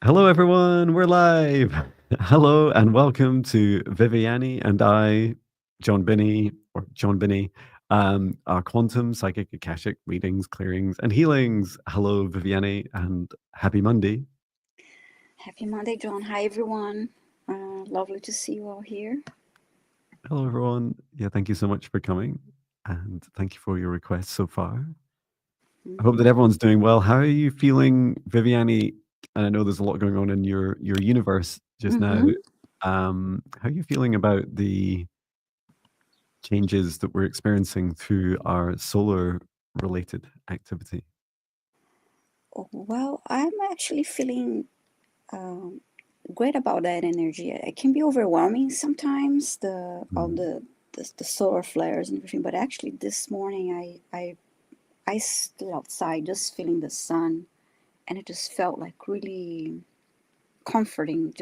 Hello, everyone. We're live. Hello, and welcome to Viviane and I, John Binney, our quantum psychic Akashic readings, clearings, and healings. Hello, Viviane, and happy Monday. Happy Monday, John. Hi, everyone. Lovely to see you all here. Hello, everyone. Yeah, thank you so much for coming, and thank you for your requests so far. I hope that hmm everyone's doing well. How are you feeling, Viviane? And I know there's a lot going on in your universe just now. hmm How are you feeling about the changes that we're experiencing through our solar related activity? Well, I'm actually feeling um, great about that energy. It can be overwhelming sometimes, the all Mm. the solar flares and everything. But actually, this morning I stood outside just feeling the sun, and it just felt like really comforting.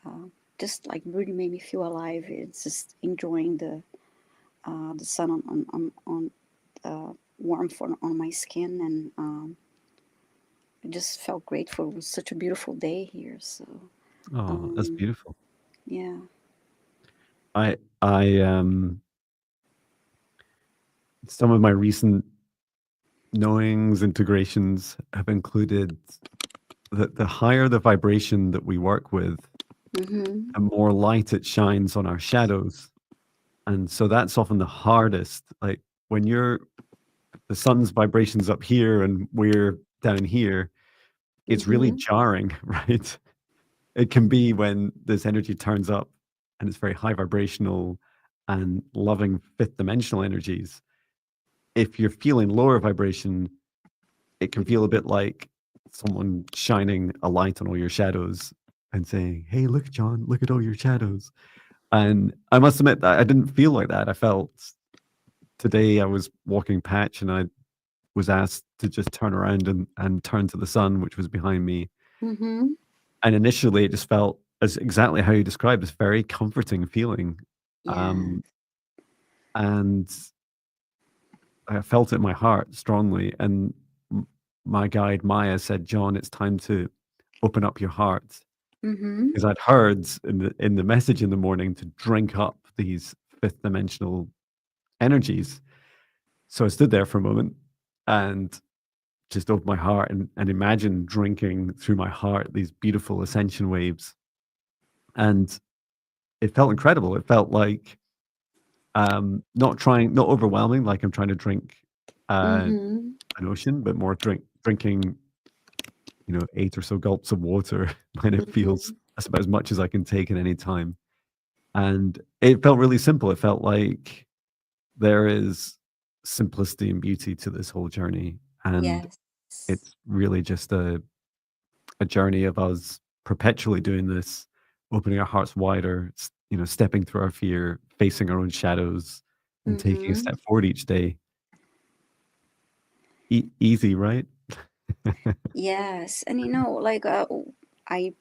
Uh, just like really made me feel alive. It's just enjoying the sun on warmth on my skin, and I just felt grateful. It was such a beautiful day here. So Oh, that's um, beautiful. yeah. I some of my recent knowings, integrations have included that the higher the vibration that we work with, Mm-hmm. the more light it shines on our shadows. And so that's often the hardest. Like when the sun's vibrations up here and we're down here, it's really Mm-hmm. jarring, right? It can be when this energy turns up and it's very high vibrational and loving fifth dimensional energies. If you're feeling lower vibration, it can feel a Mm-hmm. bit like someone shining a light on all your shadows and saying, "Hey, look, John, look at all your shadows." And I must admit that I didn't feel like that. I felt today I was walking patch and I was asked to just turn around and turn to the sun, which was behind me. Mm-hmm. And initially, it just felt as exactly how you described, this very comforting feeling. Yeah. Um, and I felt it in my heart strongly. And my guide, Maya, said, John, it's time to open up your heart. Mm-hmm. Because I'd heard in the message in the morning to drink up these fifth dimensional energies. So I stood there for a moment and just opened my heart and imagined drinking through my heart these beautiful ascension waves. And it felt incredible. It felt like not overwhelming, like I'm trying to drink Mm-hmm. an ocean, but more drinking, 8 or so gulps of water when it feels Mm-hmm. that's about as much as I can take at any time. And it felt really simple. It felt like there is simplicity and beauty to this whole journey. And Yes. it's really just a journey of us perpetually doing this, opening our hearts wider, stepping through our fear, facing our own shadows, and taking a Mm-hmm. step forward each day. Easy, right? Yes. And like I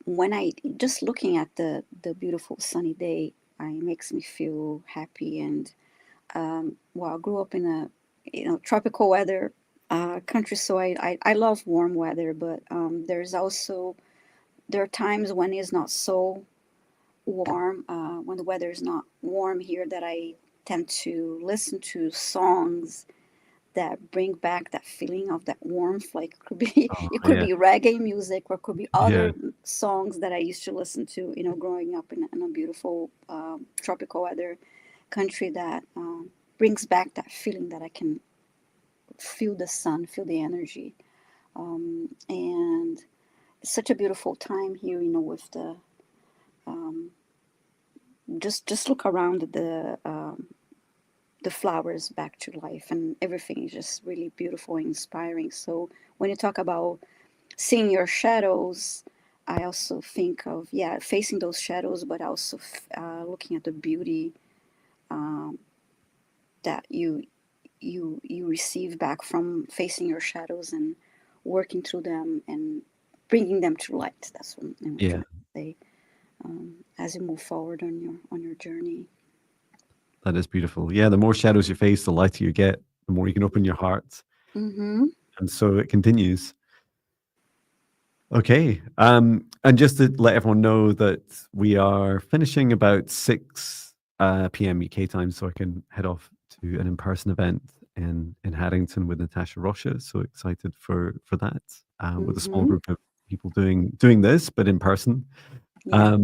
when I just looking at the beautiful sunny day, it makes me feel happy. And well, I grew up in a tropical weather country, so I love warm weather. But there are times when it's not so warm, when the weather is not warm here, that I tend to listen to songs that bring back that feeling of that warmth. Like it could be Oh, it could yeah. be reggae music, or it could be Yeah. other songs that I used to listen to, growing up in a beautiful tropical weather country, that brings back that feeling that I can feel the sun, feel the energy. And it's such a beautiful time here, with um, just look around the flowers back to life, and everything is just really beautiful and inspiring. So when you talk about seeing your shadows, I also think of, yeah, facing those shadows, but also looking at the beauty um, that you receive back from facing your shadows and working through them and bringing them to light. That's what I'm Yeah. trying to say. As you move forward on your journey. That is beautiful. Yeah. The more shadows you face, the lighter you get, the more you can open your heart. Mm-hmm. And so it continues. Okay. And just to let everyone know that we are finishing about 6 p.m. UK time, so I can head off to an in-person event in Haddington with Natasha Rocha. So excited for that, with a small Mm-hmm. group of people doing this, but in person. Yeah.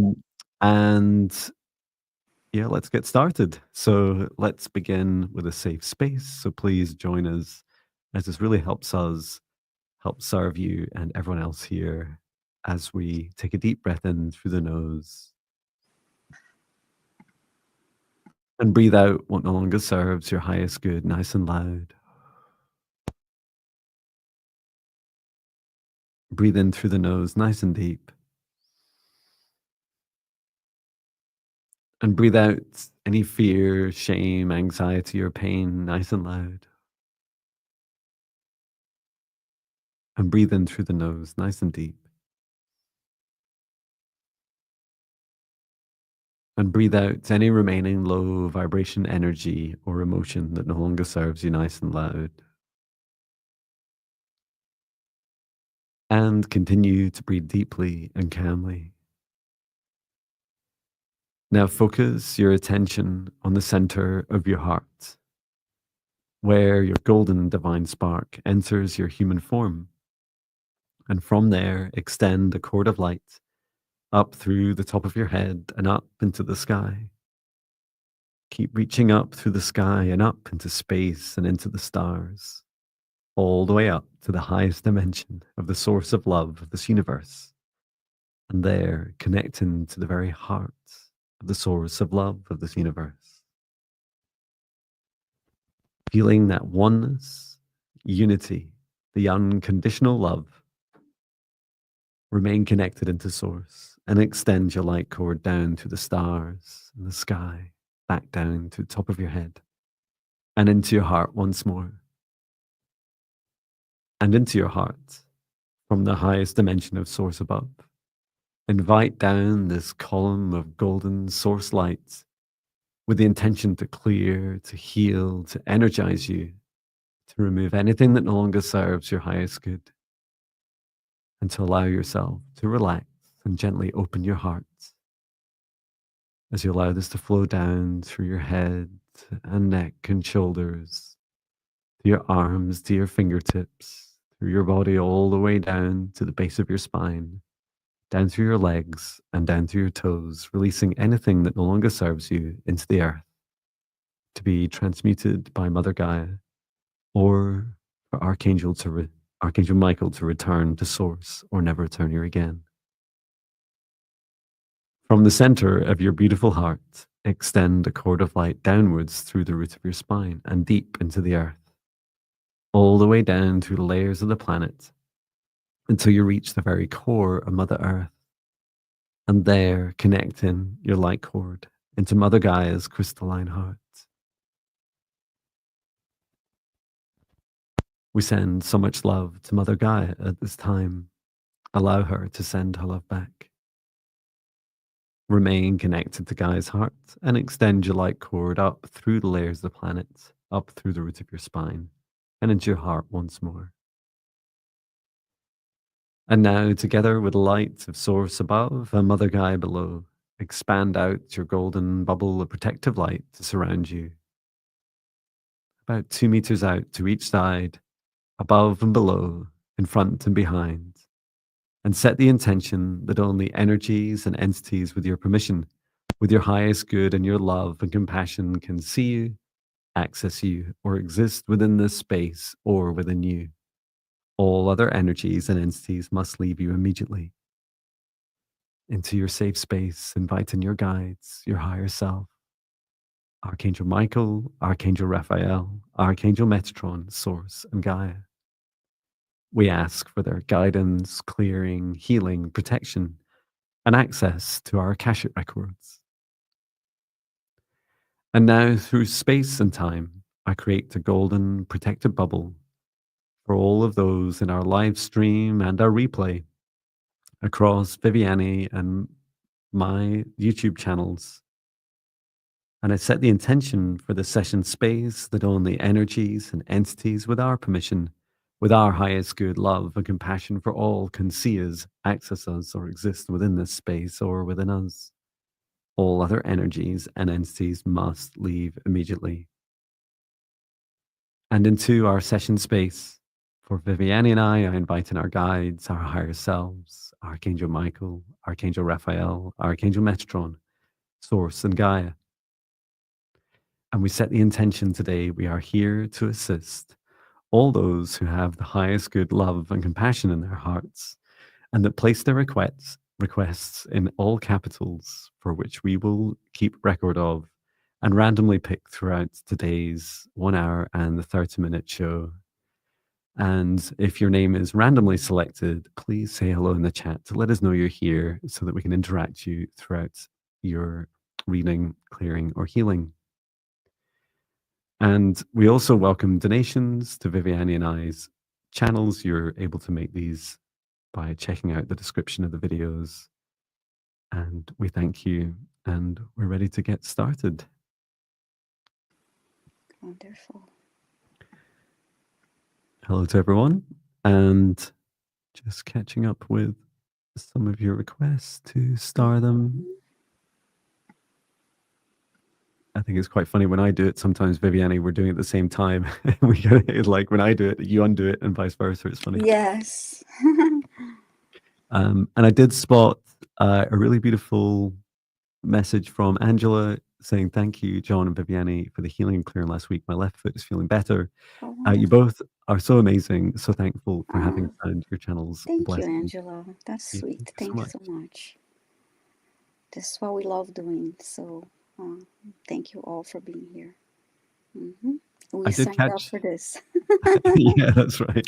And yeah, let's get started. So let's begin with a safe space. So please join us as this really helps us help serve you and everyone else here as we take a deep breath in through the nose and breathe out what no longer serves your highest good, nice and loud. Breathe in through the nose, nice and deep. And breathe out any fear, shame, anxiety, or pain, nice and loud. And breathe in through the nose, nice and deep. And breathe out any remaining low vibration energy or emotion that no longer serves you, nice and loud. And continue to breathe deeply and calmly. Now focus your attention on the center of your heart, where your golden divine spark enters your human form. And from there, extend a cord of light up through the top of your head and up into the sky. Keep reaching up through the sky and up into space and into the stars, all the way up to the highest dimension of the source of love of this universe. And there, connecting to the very heart of the source of love of this universe. Feeling that oneness, unity, the unconditional love. Remain connected into source and extend your light cord down to the stars and the sky, back down to the top of your head and into your heart once more. And into your heart from the highest dimension of source above. Invite down this column of golden source light with the intention to clear, to heal, to energize you, to remove anything that no longer serves your highest good, and to allow yourself to relax and gently open your heart as you allow this to flow down through your head and neck and shoulders, to your arms, to your fingertips, through your body all the way down to the base of your spine, down through your legs and down through your toes, releasing anything that no longer serves you into the earth to be transmuted by Mother Gaia, or for Archangel Michael to return to source or never return here again. From the center of your beautiful heart, extend a cord of light downwards through the root of your spine and deep into the earth, all the way down through the layers of the planet until you reach the very core of Mother Earth. And there, connecting your light cord into Mother Gaia's crystalline heart. We send so much love to Mother Gaia at this time. Allow her to send her love back. Remain connected to Gaia's heart and extend your light cord up through the layers of the planet, up through the root of your spine, and into your heart once more. And now, together with the light of Source above and Mother Gaia below, expand out your golden bubble of protective light to surround you. About 2 meters out to each side, above and below, in front and behind. And set the intention that only energies and entities with your permission, with your highest good and your love and compassion can see you, access you, or exist within this space or within you. All other energies and entities must leave you immediately. Into your safe space, inviting your guides, your higher self, Archangel Michael, Archangel Raphael, Archangel Metatron, Source, and Gaia. We ask for their guidance, clearing, healing, protection, and access to our Akashic records. And now, through space and time, I create a golden protected bubble for all of those in our live stream and our replay across Viviane and my YouTube channels. And I set the intention for the session space that only energies and entities with our permission with our highest good, love and compassion for all can see us, access us, or exist within this space or within us. All other energies and entities must leave immediately. And into our session space, for Viviane and I invite in our guides, our higher selves, Archangel Michael, Archangel Raphael, Archangel Metatron, Source, and Gaia. And we set the intention today we are here to assist all those who have the highest good, love, and compassion in their hearts, and that place their requests in all capitals, for which we will keep record of and randomly pick throughout today's 1 hour and the 30-minute show. And if your name is randomly selected, please say hello in the chat to let us know you're here so that we can interact you throughout your reading, clearing, or healing. And we also welcome donations to Viviane and I's channels. You're able to make these by checking out the description of the videos. And we thank you, and we're ready to get started. Wonderful. Hello to everyone, and just catching up with some of your requests to star them. I think it's quite funny when I do it. Sometimes Viviane, we're doing it at the same time. We get it, like when I do it, you undo it, and vice versa. It's funny. Yes. And I did spot a really beautiful message from Angela saying, "Thank you, John and Viviane, for the healing and clearing last week. My left foot is feeling better. Oh, You wonderful. both are so amazing. So thankful for having Oh, found your channels. thank you, Blessings." Angela. That's Yeah, sweet. thank Thank you you so much. This is what we love doing. So thank you all for being here. We I did signed up catch, for this. yeah, that's right.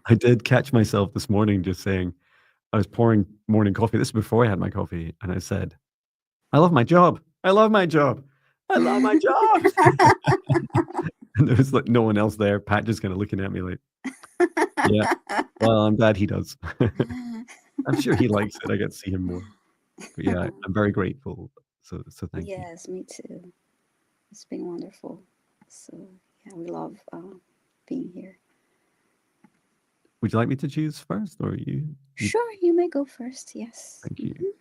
I did catch myself this morning just saying, I was pouring morning coffee. This is before I had my coffee. And I said, I love my job. I love my job. I love my job. And there was like no one else there. Pat just kind of looking at me like, yeah, well, I'm glad he does. I'm sure he likes it. I get to see him more. But yeah, I'm very grateful. So thank you. Yes, me too. It's been wonderful. So yeah, we love being here. Would you like me to choose first, or you? Sure, you may go first. Yes. Thank you.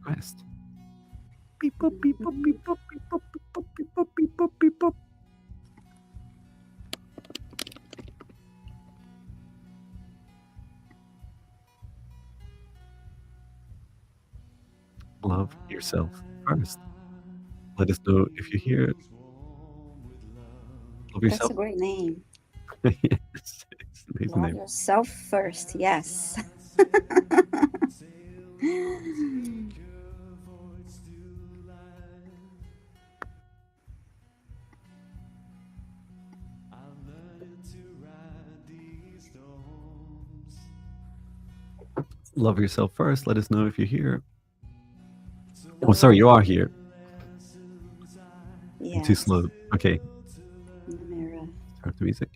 Quest. Beep, boop, beep, boop, beep, boop, beep, boop, beep, boop, beep, boop, beep, boop, beep, boop. Love yourself first. Let us know if you hear it. Love That's yourself. a great name. Yes, it's an amazing Love name. yourself first. Yes. Love yourself first. Let us know if you're here. Oh, sorry, you are here. I'm too Yes. slow. Okay, In the mirror. start the music.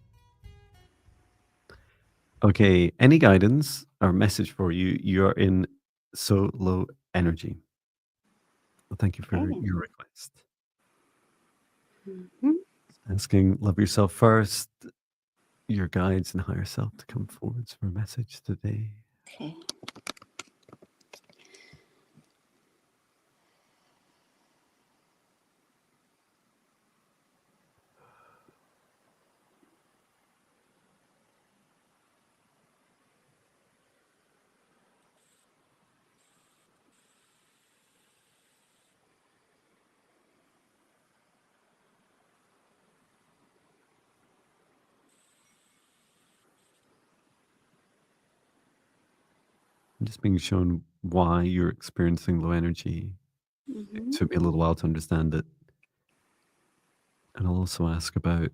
Okay, any guidance or message for you? You're in so low energy. Well, thank you for Okay. your request. Mhm. Asking, love yourself first. Your guides and higher self to come forwards for a message today. Okay. I'm just being shown why you're experiencing low energy. It Mhm. took me a little while to understand it. And I'll also ask about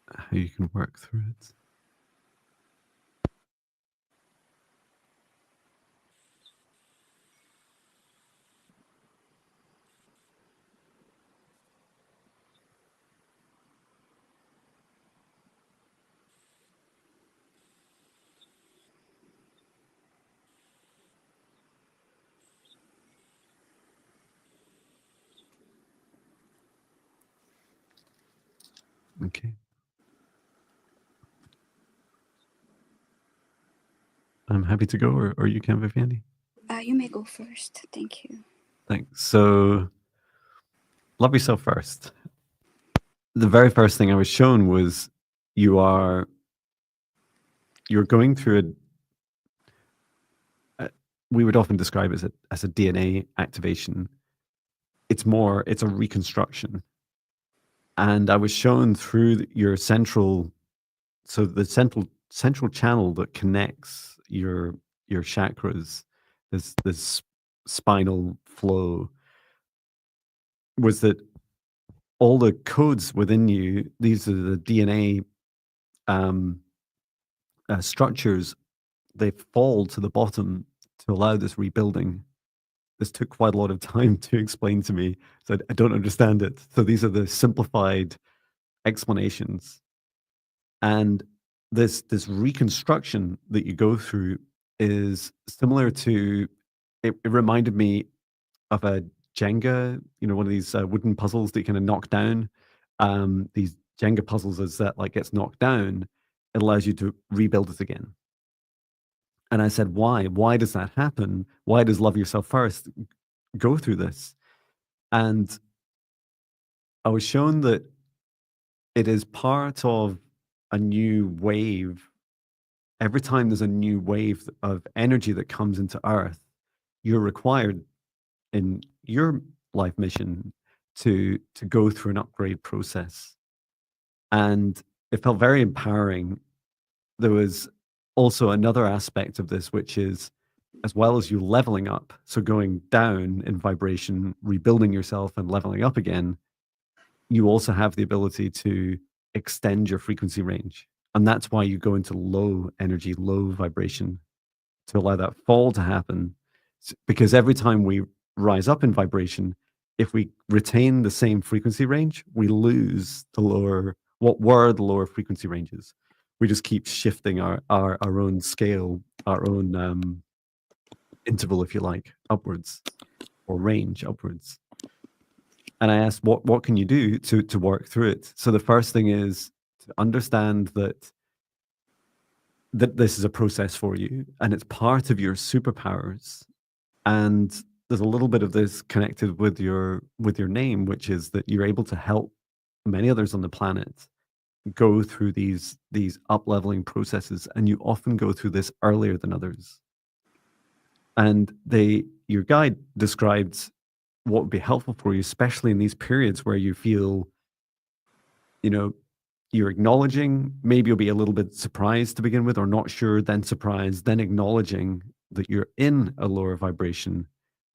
how you can work through it. Okay. I'm happy to go, or you can, Viviane. You may go first. Thank you. Thanks. So, love yourself first. The very first thing I was shown was you are you're going through we would often describe it as a DNA activation. It's a reconstruction. And I was shown through your the central channel that connects your chakras, this spinal flow, was that all the codes within you, these are the DNA um, structures, they fall to the bottom to allow this rebuilding. This took quite a lot of time to explain to me, so I don't understand it. So these are the simplified explanations, and this reconstruction that you go through is similar to. It reminded me of a Jenga, one of these wooden puzzles that you kind of knock down. These Jenga puzzles, as that like gets knocked down, it allows you to rebuild it again. And I said, why? Why does that happen? Why does love yourself first go through this? And I was shown that it is part of a new wave. Every time there's a new wave of energy that comes into Earth, you're required in your life mission to go through an upgrade process. And it felt very empowering. There was also another aspect of this, which is as well as you leveling up, so going down in vibration, rebuilding yourself and leveling up again, you also have the ability to extend your frequency range. And that's why you go into low energy, low vibration, to allow that fall to happen. Because every time we rise up in vibration, if we retain the same frequency range, we lose what were the lower frequency ranges. We just keep shifting our own scale, our own interval, if you like, upwards, or range upwards. And I asked, what can you do to work through it? So the first thing is to understand that this is a process for you, and it's part of your superpowers. And there's a little bit of this connected with your name, which is that you're able to help many others on the planet go through these up-leveling processes, and you often go through this earlier than others. And your guide described what would be helpful for you, especially in these periods where you feel, you're acknowledging, maybe you'll be a little bit surprised to begin with, or not sure, then surprised, then acknowledging that you're in a lower vibration,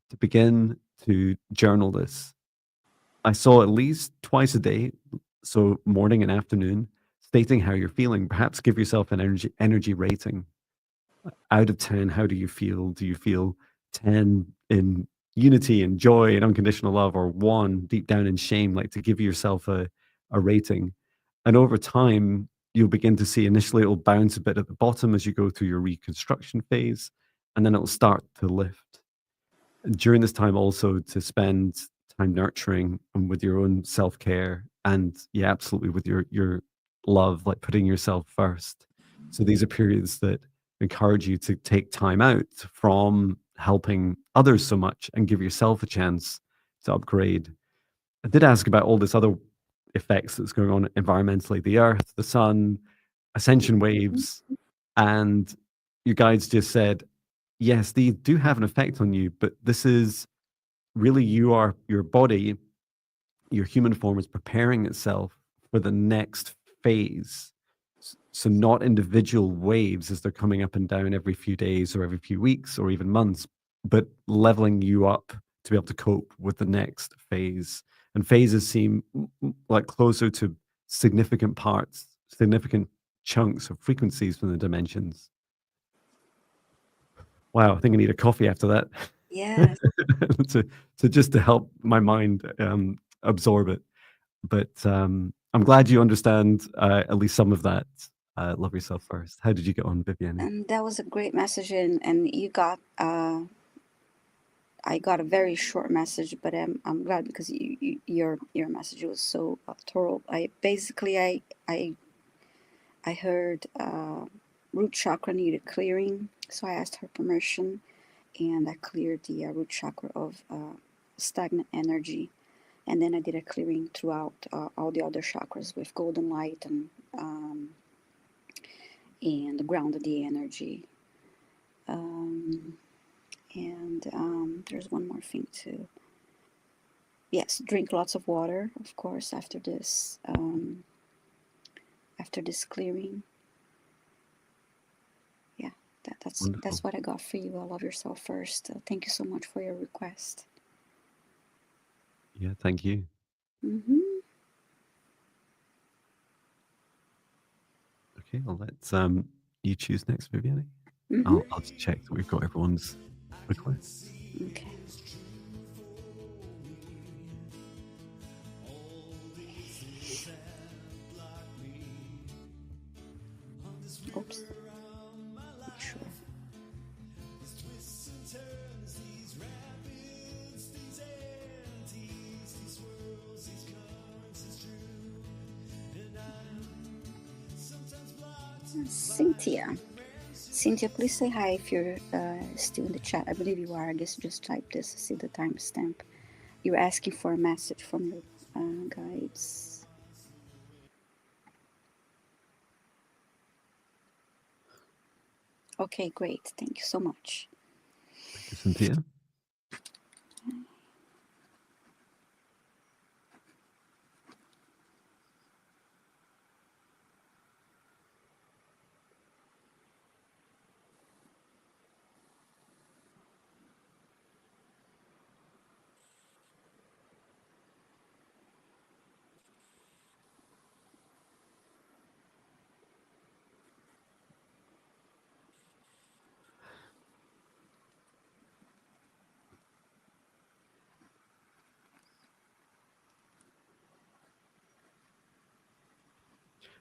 to begin to journal this. I saw at least twice a day, so morning and afternoon, stating how you're feeling. Perhaps give yourself an energy rating. Out of 10, how do you feel? Do you feel 10 in unity and joy and unconditional love, or 1 deep down in shame? Like, to give yourself a rating. And over time, you'll begin to see initially it'll bounce a bit at the bottom as you go through your reconstruction phase, and then it'll start to lift. And during this time, also to spend time nurturing and with your own self-care, and yeah, absolutely with your love, like putting yourself first. So these are periods that encourage you to take time out from helping others so much and give yourself a chance to upgrade. I did ask about all this other effects that's going on environmentally, the earth, the sun, ascension waves, and your guides just said, yes, these do have an effect on you, but this is really your body, your human form is preparing itself for the next phase. So not individual waves as they're coming up and down every few days or every few weeks or even months, but leveling you up to be able to cope with the next phase. And phases seem like closer to significant parts, significant chunks of frequencies from the dimensions. Wow, I think I need a coffee after that. Yes. to just to help my mind absorb it. But I'm glad you understand at least some of that. Love yourself first. How did you get on, Viviane? And that was a great message, and you got I got a very short message, but I'm glad because your message was so thorough. I heard root chakra needed clearing, so I asked her permission, and I cleared the root chakra of stagnant energy, and then I did a clearing throughout all the other chakras with golden light and grounded the energy. And there's one more thing too. Yes, drink lots of water, of course, after this clearing. Yeah, Wonderful. that's what I got for you. Love yourself first. Thank you so much for your request. Yeah, thank you. Mm-hmm. Okay, well, let's you choose next, Viviane. Mm-hmm. I'll just check that we've got everyone's request. Okay. Oops. Not sure. Cynthia. Cynthia, please say hi if you're still in the chat. I believe you are. I guess just type this, see the timestamp. You're asking for a message from your guides. Okay, great. Thank you so much. Thank you, Cynthia.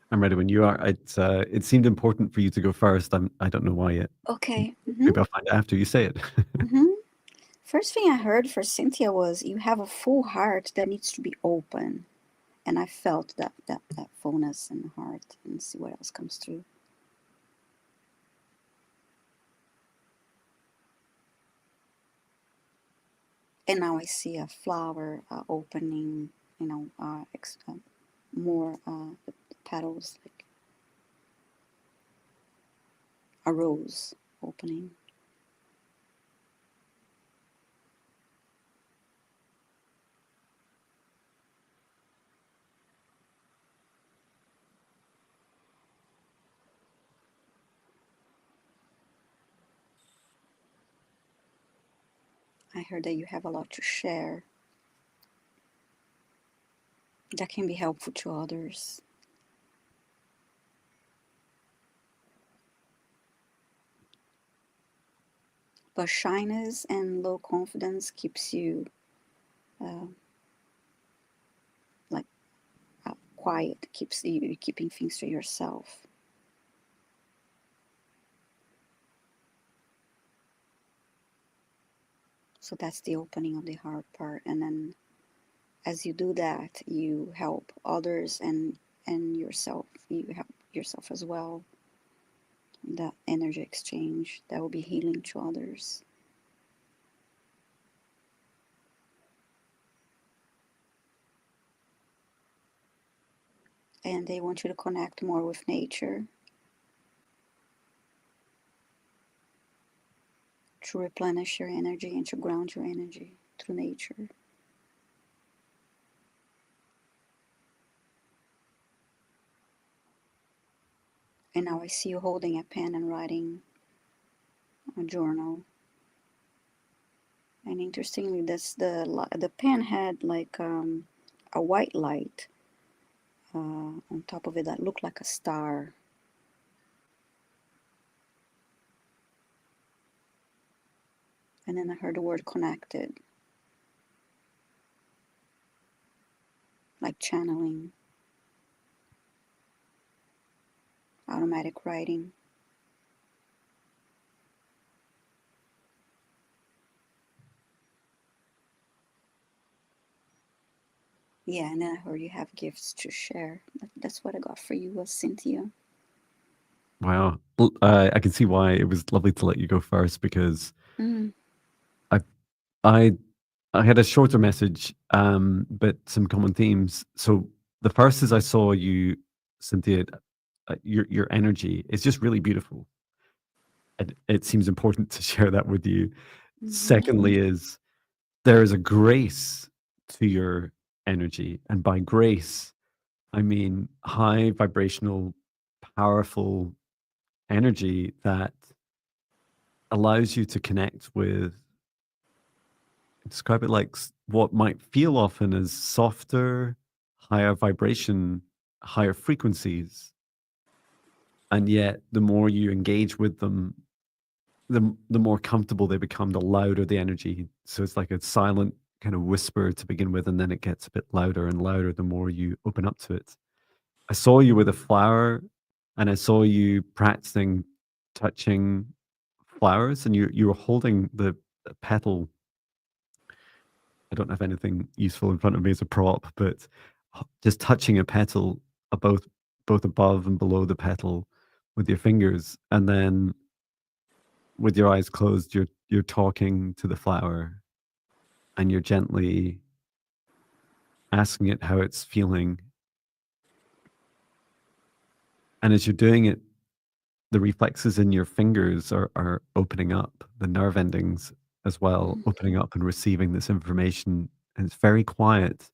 I'm ready when you are. It seemed important for you to go first. I don't know why yet. Okay. Maybe I'll find out after you say it. First thing I heard for Cynthia was you have a full heart that needs to be open. And I felt that fullness in the heart, and see what else comes through. And now I see a flower opening, more the petals, like a rose opening. I heard that you have a lot to share that can be helpful to others. But shyness and low confidence keeps you like quiet, keeps you keeping things to yourself. So that's the opening of the heart part. And then as you do that, you help others and yourself. You help yourself as well. That energy exchange that will be healing to others. And they want you to connect more with nature, to replenish your energy and to ground your energy through nature. And now I see you holding a pen and writing a journal. And interestingly, the pen had like a white light on top of it that looked like a star. And then I heard the word connected, like channeling, automatic writing. Yeah, and then I heard you have gifts to share. That's what I got for you, Cynthia. Wow. I can see why it was lovely to let you go first, because Mm, I I I had a shorter message, but some common themes. So the first is I saw you, Cynthia, your energy is just really beautiful. And it seems important to share that with you. mm-hmm, Secondly, is there is a grace to your energy, and by grace, I mean high vibrational, powerful energy that allows you to connect with, describe it like what might feel often as softer, higher vibration, higher frequencies. And yet, the more you engage with them, the more comfortable they become, the louder the energy. So it's like a silent kind of whisper to begin with, and then it gets a bit louder and louder the more you open up to it. I saw you with a flower, and I saw you practicing touching flowers, and you were holding the petal. I don't have anything useful in front of me as a prop, but just touching a petal, both above and below the petal with your fingers, and then with your eyes closed, you're talking to the flower, and you're gently asking it how it's feeling. And as you're doing it, the reflexes in your fingers are opening up, the nerve endings as well, opening up and receiving this information. And it's very quiet.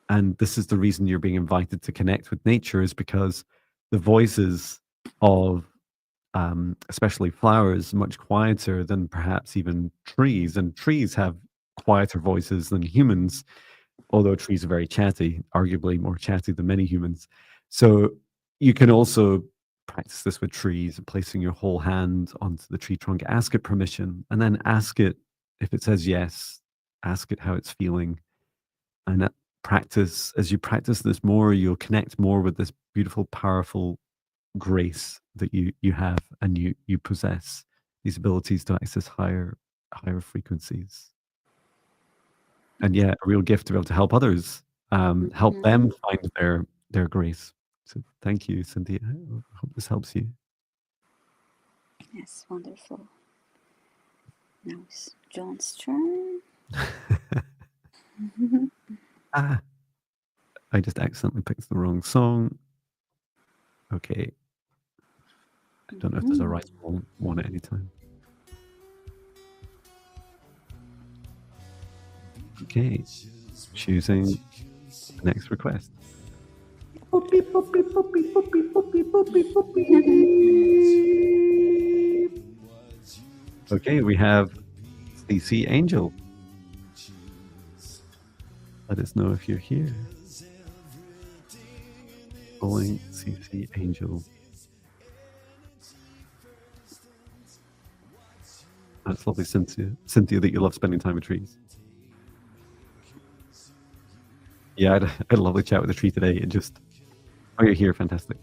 And this is the reason you're being invited to connect with nature, is because the voices of especially flowers, much quieter than perhaps even trees. And trees have quieter voices than humans, although trees are very chatty, arguably more chatty than many humans. So you can also practice this with trees, placing your whole hand onto the tree trunk, ask it permission, and then ask it, if it says yes, ask it how it's feeling. And practice, as you practice this more, you'll connect more with this beautiful, powerful grace that you have, and you possess these abilities to access higher frequencies. And yeah, a real gift to be able to help others, help mm-hmm. them find their grace. So thank you, Cynthia. I hope this helps you. Yes, wonderful. Now it's John's turn. Ah, I just accidentally picked the wrong song. Okay, I don't know if there's a right one at any time. Okay, choosing the next request. Boopy, boopy, boopy, boopy, boopy, boopy, boopy. Okay, we have CC Angel. Let us know if you're here. Calling CC Angel. That's lovely, Cynthia. Cynthia, that you love spending time with trees. Yeah, I had a lovely chat with a tree today. And just, oh, you're here, fantastic.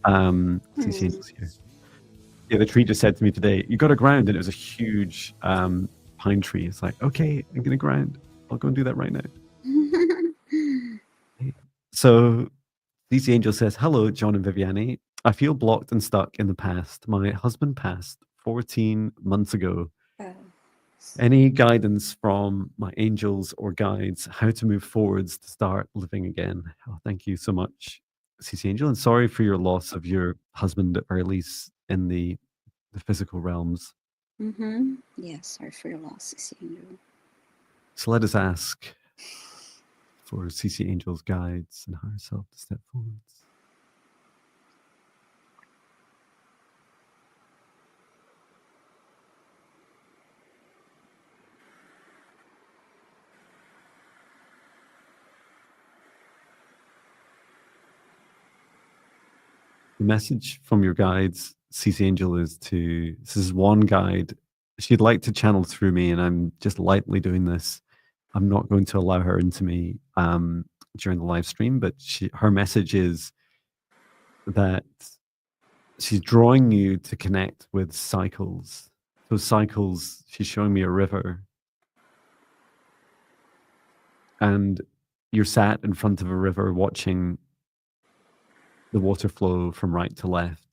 CC Angel's here. Yeah, the tree just said to me today, "You got to ground," and it was a huge pine tree. It's like, okay, I'm gonna ground. I'll go and do that right now. So CC Angel says, "Hello, John and Viviane. I feel blocked and stuck in the past. My husband passed 14 months ago. Oh, Any guidance from my angels or guides how to move forwards to start living again?" Oh, thank you so much, CC Angel, and sorry for your loss of your husband, or at least in the physical realms. mm-hmm. Yes, sorry for your loss, Angel. So let us ask for CC Angel's guides and higher self to step forwards. The message from your guides, CC Angel, is this is one guide. She'd like to channel through me, and I'm just lightly doing this. I'm not going to allow her into me during the live stream, but her message is that she's drawing you to connect with cycles. So cycles, she's showing me a river. And you're sat in front of a river watching the water flow from right to left.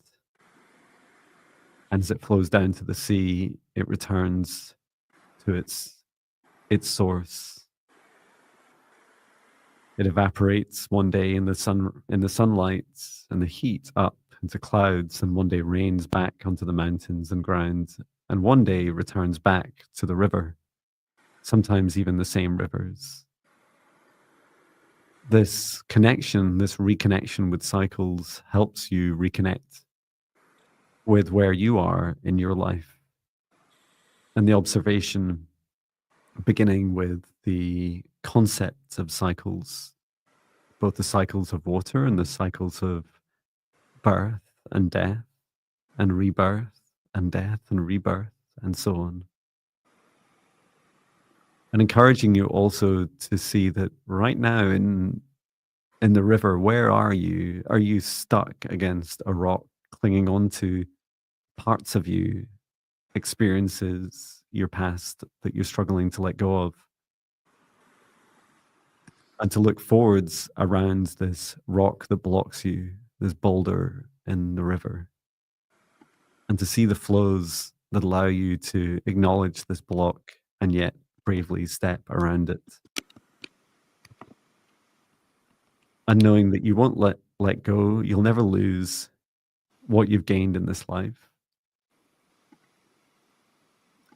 And as it flows down to the sea, it returns to its source. It evaporates one day in the sunlight and the heat up into clouds, and one day rains back onto the mountains and ground, and one day returns back to the river, sometimes even the same rivers. This connection, this reconnection with cycles helps you reconnect with where you are in your life. And the observation, beginning with the concepts of cycles, both the cycles of water and the cycles of birth and death and rebirth and death and rebirth and so on. And encouraging you also to see that right now in the river, where are you? Are you stuck against a rock, clinging on to parts of you, experiences, your past that you're struggling to let go of? And to look forwards around this rock that blocks you, this boulder in the river, and to see the flows that allow you to acknowledge this block and yet bravely step around it. And knowing that you won't let go, you'll never lose what you've gained in this life.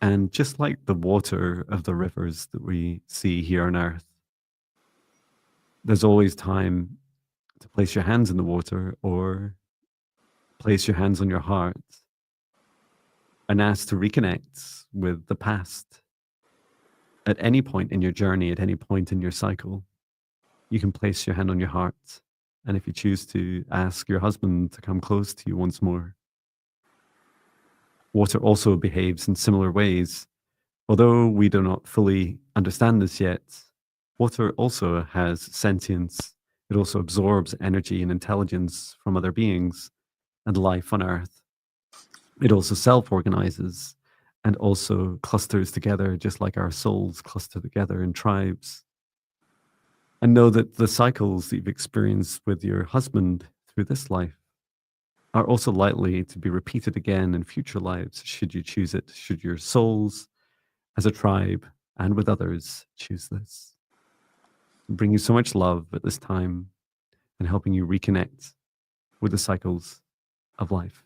And just like the water of the rivers that we see here on Earth, there's always time to place your hands in the water or place your hands on your heart and ask to reconnect with the past. At any point in your journey, at any point in your cycle, you can place your hand on your heart. And if you choose to, ask your husband to come close to you once more. Water also behaves in similar ways. Although we do not fully understand this yet, water also has sentience. It also absorbs energy and intelligence from other beings and life on Earth. It also self-organizes and also clusters together, just like our souls cluster together in tribes. And know that the cycles that you've experienced with your husband through this life are also likely to be repeated again in future lives, should you choose it, should your souls as a tribe and with others choose this. Bring you so much love at this time and helping you reconnect with the cycles of life.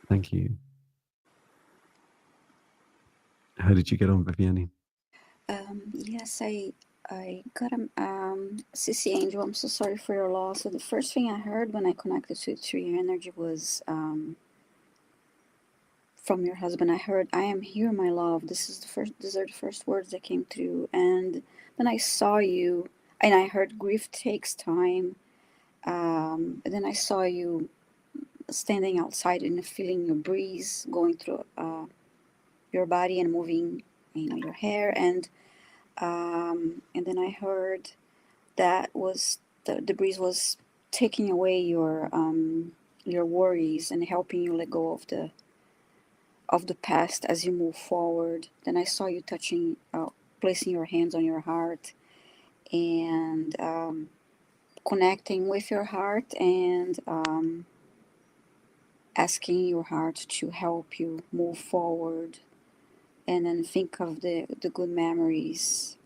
Thank you. How did you get on, Viviane? Yes, I got a CC Angel. I'm so sorry for your loss. So the first thing I heard when I connected to your energy was from your husband. I heard, "I am here, my love." These are the first words that came through. And then I saw you, and I heard, "Grief takes time." And then I saw you standing outside and feeling a breeze going through your body and moving, your hair. And then I heard that was the breeze was taking away your worries and helping you let go of the past as you move forward. Then I saw you placing your hands on your heart and connecting with your heart and asking your heart to help you move forward. And then think of the good memories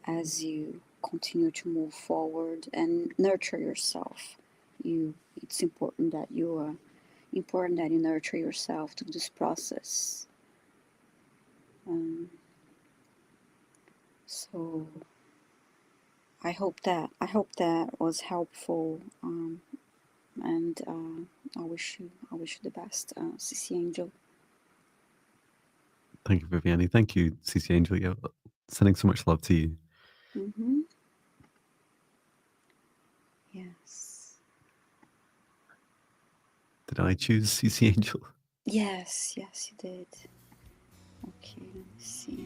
as you continue to move forward and nurture yourself. It's important that you nurture yourself through this process. So I hope that was helpful, and I wish you the best, CC Angel. Thank you, Viviane. Thank you, CC Angel. Yeah, sending so much love to you. Mm-hmm. Yes. Did I choose CC Angel? Yes, you did. Okay, let me see.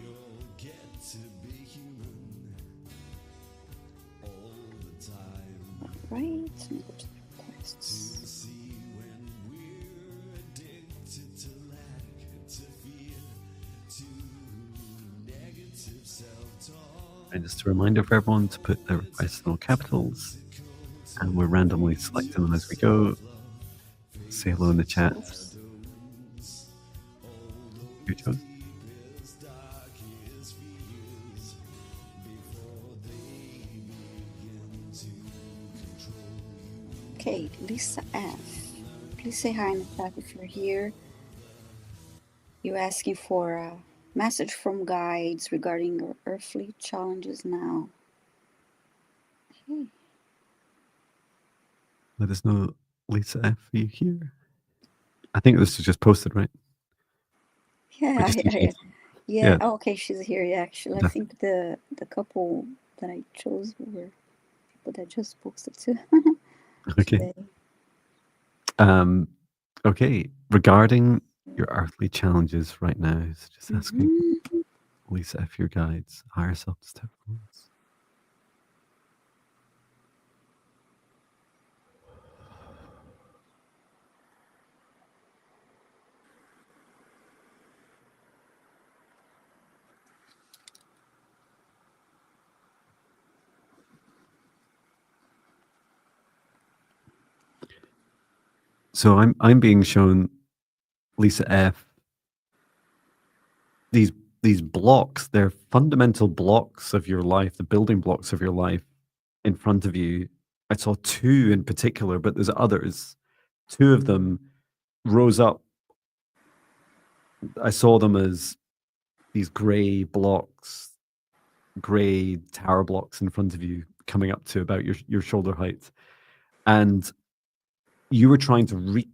All right, let me go to the requests. And just a reminder for everyone to put their requests in all capitals, and we're randomly selecting them as we go. Say hello in the chat. Oops. Your choice. Okay, Lisa F. Please say hi in the chat if you're here. You're asking for a message from guides regarding your earthly challenges now. Okay. Let us know, Lisa F. Are you here? I think this is just posted, right? Yeah, Just in yeah, case. yeah. Oh, okay, she's here. Yeah, actually, I think the couple that I chose were people that just posted too. Okay. Okay. Regarding your earthly challenges right now, so just asking Lisa if your guides, higher self step forwards. So I'm being shown, Lisa F, these blocks, they're fundamental blocks of your life, the building blocks of your life in front of you. I saw two in particular, but there's others. Two of them rose up. I saw them as these gray blocks, gray tower blocks in front of you, coming up to about your shoulder height. And you were trying to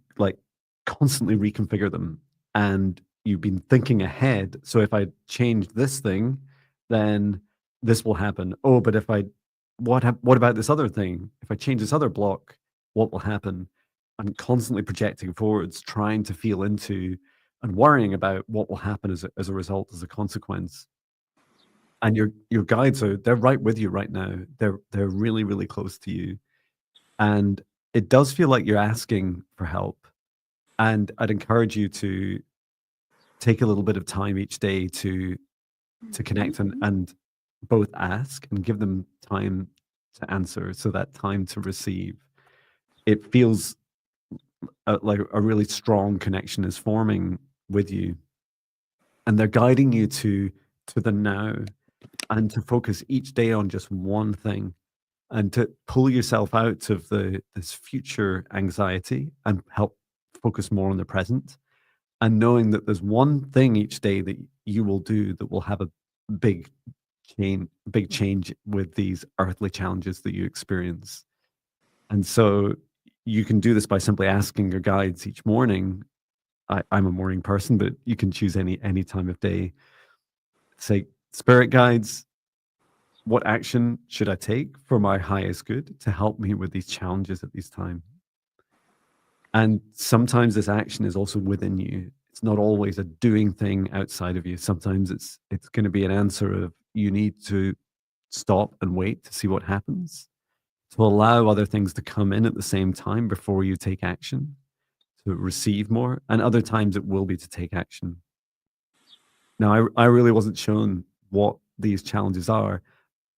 constantly reconfigure them, and you've been thinking ahead. So if I change this thing, then this will happen. Oh, but if I what about this other thing? If I change this other block, what will happen? I'm constantly projecting forwards, trying to feel into and worrying about what will happen as a result, as a consequence. And your guides they're right with you right now. They're really, really close to you. And it does feel like you're asking for help. And I'd encourage you to take a little bit of time each day to connect and both ask and give them time to answer, so that time to receive. It feels like a really strong connection is forming with you, and they're guiding you to the now, and to focus each day on just one thing, and to pull yourself out of this future anxiety and help focus more on the present, and knowing that there's one thing each day that you will do that will have a big change with these earthly challenges that you experience. And so you can do this by simply asking your guides each morning. I'm a morning person, but you can choose any time of day. Say, spirit guides, what action should I take for my highest good to help me with these challenges at this time? And sometimes this action is also within you. It's not always a doing thing outside of you. Sometimes it's going to be an answer of you need to stop and wait to see what happens, to allow other things to come in at the same time before you take action, to receive more. And other times it will be to take action. Now, I really wasn't shown what these challenges are.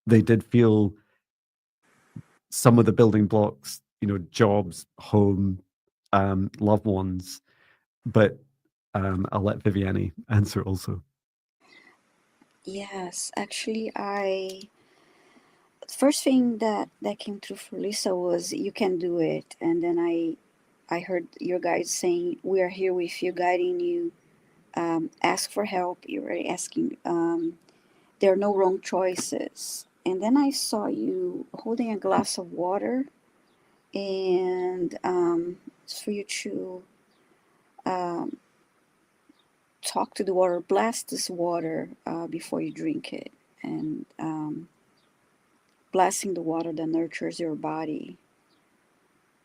They did feel some of the building blocks, jobs, home, loved ones, but I'll let Viviane answer also. Yes, actually, first thing that came through for Lisa was you can do it, and then I heard your guides saying we are here with you, guiding you. Ask for help. You're already asking. There are no wrong choices. And then I saw you holding a glass of water, and it's for you to um, talk to the water, bless this water before you drink it, and blessing the water that nurtures your body,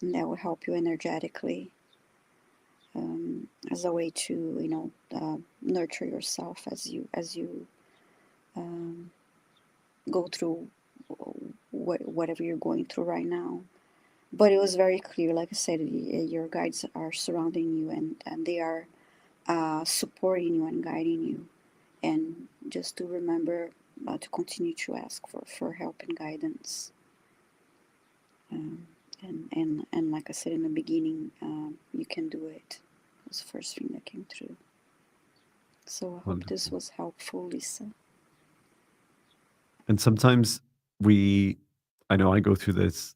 and that will help you energetically as a way to nurture yourself as you um, go through whatever you're going through right now. But it was very clear, like I said, your guides are surrounding you, and they are supporting you and guiding you. And just to remember to continue to ask for help and guidance. Um, and like I said in the beginning, you can do it. It was the first thing that came through. So I hope this Wonderful. was helpful, Lisa. And sometimes I know I go through this.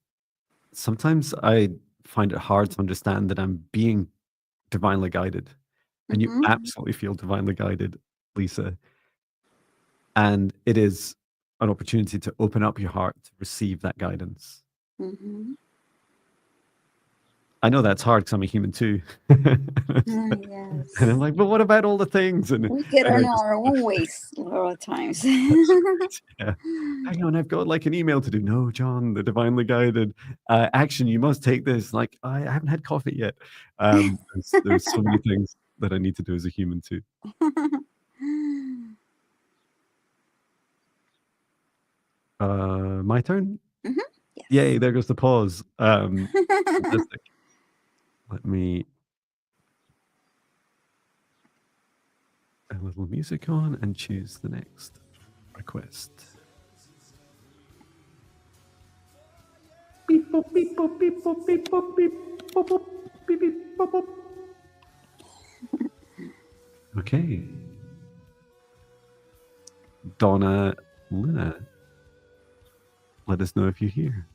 Sometimes I find it hard to understand that I'm being divinely guided. And you Mm-hmm. absolutely feel divinely guided, Lisa. And it is an opportunity to open up your heart to receive that guidance. Mm-hmm. I know that's hard because I'm a human too. And I'm Yes. like, but what about all the things? And We get I on heard this. our own ways a lot of times. That's right. Yeah. Hang on, I've got like an email to do. No, John, the divinely guided action. You must take this. Like, I haven't had coffee yet. There's so many things that I need to do as a human too. My turn. Mm-hmm. Yay! Yes. There goes the pause. Fantastic. Let me a little music on and choose the next request. Beep, boop, beep, boop, beep, boop, beep, boop, beep, boop, boop, beep, beep, boop, boop. Okay. Donna Luna, let us know if you're here.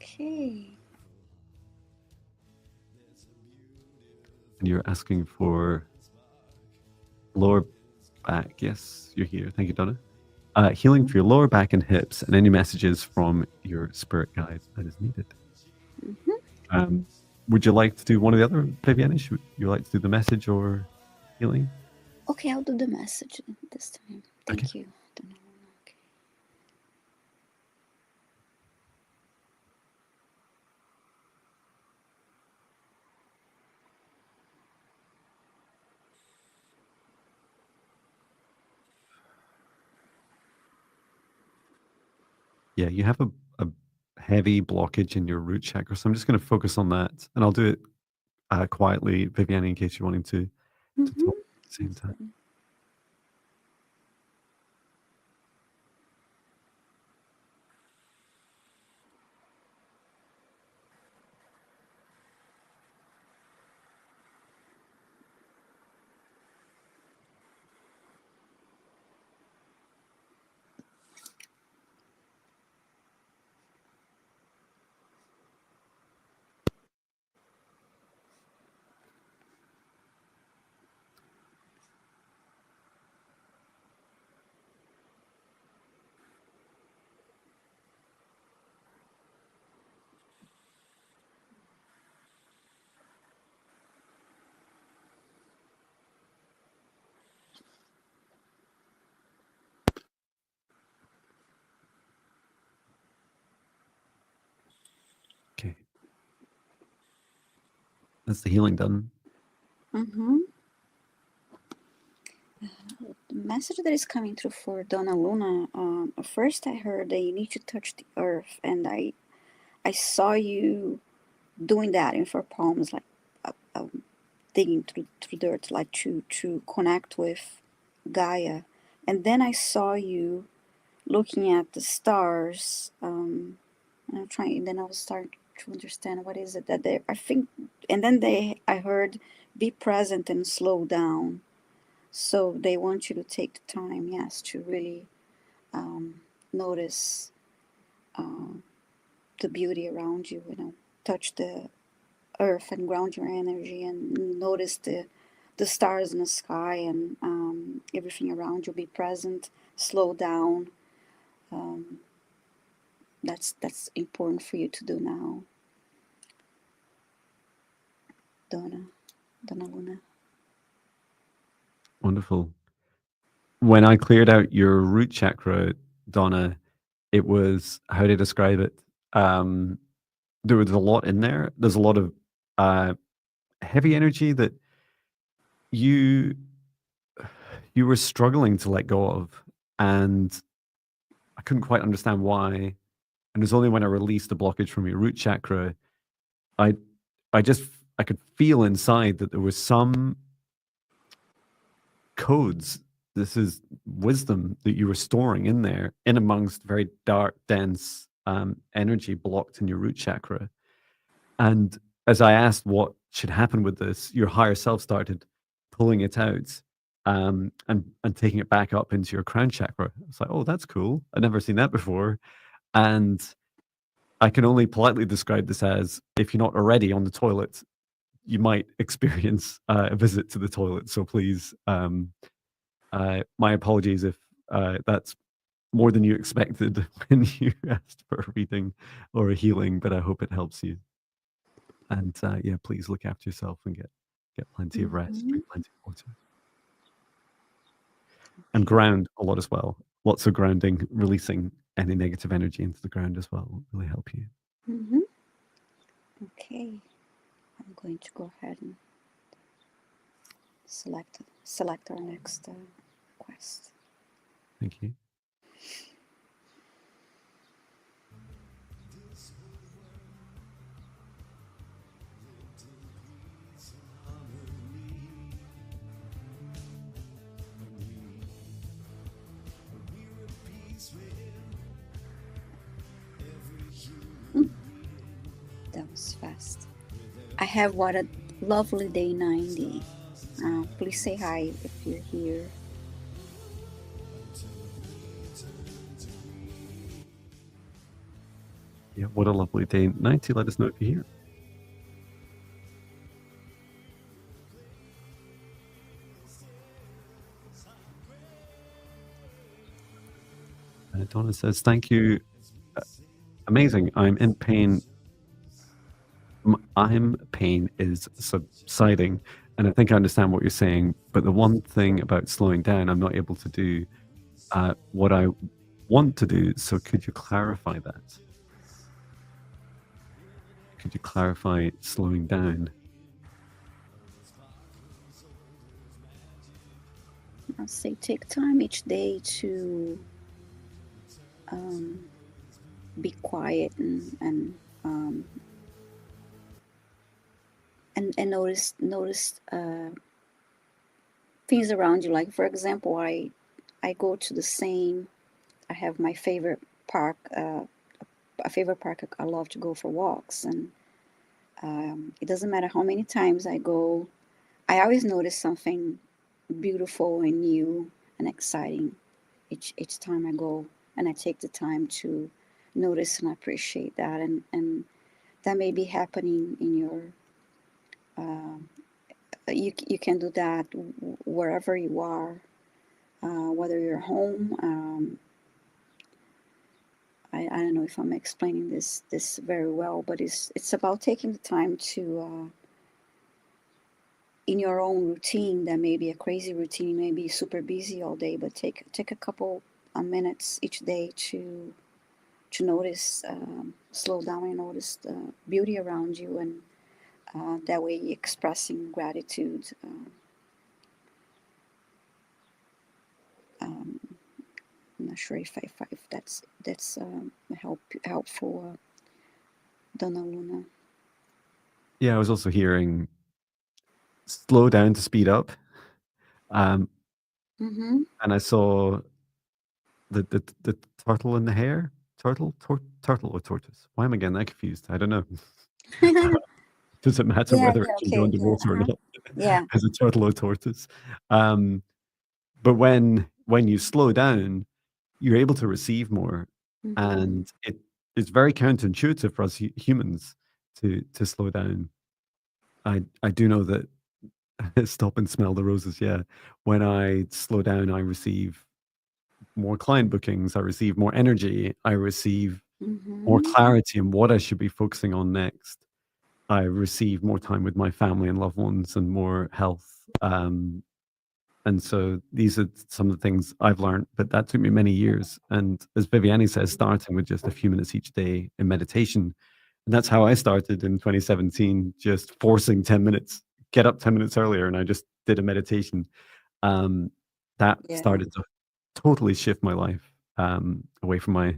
Okay. And you're asking for lower back. Yes, you're here. Thank you, Donna. Healing for your lower back and hips, and any messages from your spirit guide that is needed. Mm-hmm. Would you like to do one or the other, Viviane? Should you like to do the message or healing? Okay, I'll do the message this time. Okay. Thank you. Okay. Yeah, you have a heavy blockage in your root chakra, so I'm just going to focus on that, and I'll do it quietly, Viviane, in case you're wanting to Mm-hmm. talk at the same That's time. fine. Okay, that's the healing done. Mm-hmm. The message that is coming through for Donna Luna. First, I heard that you need to touch the earth, and I saw you doing that in four palms, like digging through dirt, like to connect with Gaia. And then I saw you looking at the stars. And I'm trying. Then I was starting to understand what is it that they. I think, and then I heard, be present and slow down. So they want you to take the time, yes, to really notice the beauty around you. You know, touch the earth and ground your energy, and notice the stars in the sky and everything around you. Be present, slow down. Um, that's important for you to do now, Donna, Donna Luna. Wonderful. When I cleared out your root chakra, Donna, it was, how do I describe it? Um, there was a lot in there. There's a lot of uh, heavy energy that you you were struggling to let go of, and I couldn't quite understand why. And it was only when I released the blockage from your root chakra, I I could feel inside that there was some codes. This is wisdom that you were storing in there, in amongst very dark, dense energy blocked in your root chakra. And as I asked what should happen with this, your higher self started pulling it out and taking it back up into your crown chakra. It's like, oh, that's cool. I've never seen that before. And I can only politely describe this as, if you're not already on the toilet, you might experience a visit to the toilet. So please, my apologies if that's more than you expected when you asked for a reading or a healing, but I hope it helps you. And yeah, please look after yourself and get plenty of rest, drink plenty of water. And ground a lot as well. Lots of grounding, releasing any negative energy into the ground as well will really help you. Okay, I'm going to go ahead and select our next quest. Thank you. That was fast. I have what a lovely day 90. Please say hi if you're here. Yeah, what a lovely day 90. Let us know if you're here. Donna says, thank you. Amazing. I'm in pain. Pain is subsiding. And I think I understand what you're saying. But the one thing about slowing down, I'm not able to do what I want to do. So could you clarify that? Could you clarify slowing down? I'll say take time each day to be quiet and notice things around you. Like, for example, I go to the same. I have my favorite park, a favorite park I love to go for walks, and it doesn't matter how many times I go, I always notice something beautiful and new and exciting each time I go, and I take the time to notice and appreciate that, and that may be happening in your. You can do that wherever you are, whether you're home. I don't know if I'm explaining this very well, but it's about taking the time to in your own routine. That may be a crazy routine, may be super busy all day, but take a couple of minutes each day to notice, slow down and notice the beauty around you, and that way expressing gratitude. I'm not sure if that's helpful, Donna Luna. Yeah, I was also hearing slow down to speed up. And I saw the turtle in the hare. Turtle or tortoise? Why am I getting that confused? I don't know. Does it matter whether it can go underwater or not? Yeah. As a turtle or tortoise. But when you slow down, you're able to receive more. And it's very counterintuitive for us humans to slow down. I do know that stop and smell the roses. Yeah. When I slow down, I receive more client bookings. I receive more energy. I receive more clarity in what I should be focusing on next. I receive more time with my family and loved ones and more health. And so these are some of the things I've learned, but that took me many years. And as Viviane says, starting with just a few minutes each day in meditation. And that's how I started in 2017, just forcing 10 minutes, get up 10 minutes earlier. And I just did a meditation. That started to totally shift my life away from my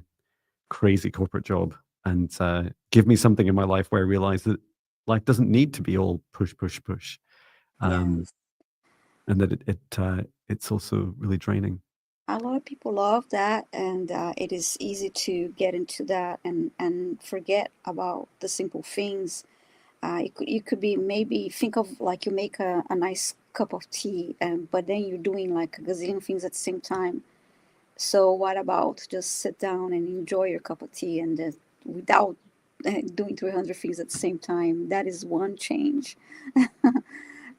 crazy corporate job and give me something in my life where I realize that life doesn't need to be all push, push, push, um, Yes. and that it's also really draining. A lot of people love that, and it is easy to get into that and forget about the simple things. You could be maybe think of like you make a nice cup of tea, and but then you're doing like a gazillion things at the same time. So what about just sit down and enjoy your cup of tea and without doing 300 things at the same time? That is one change.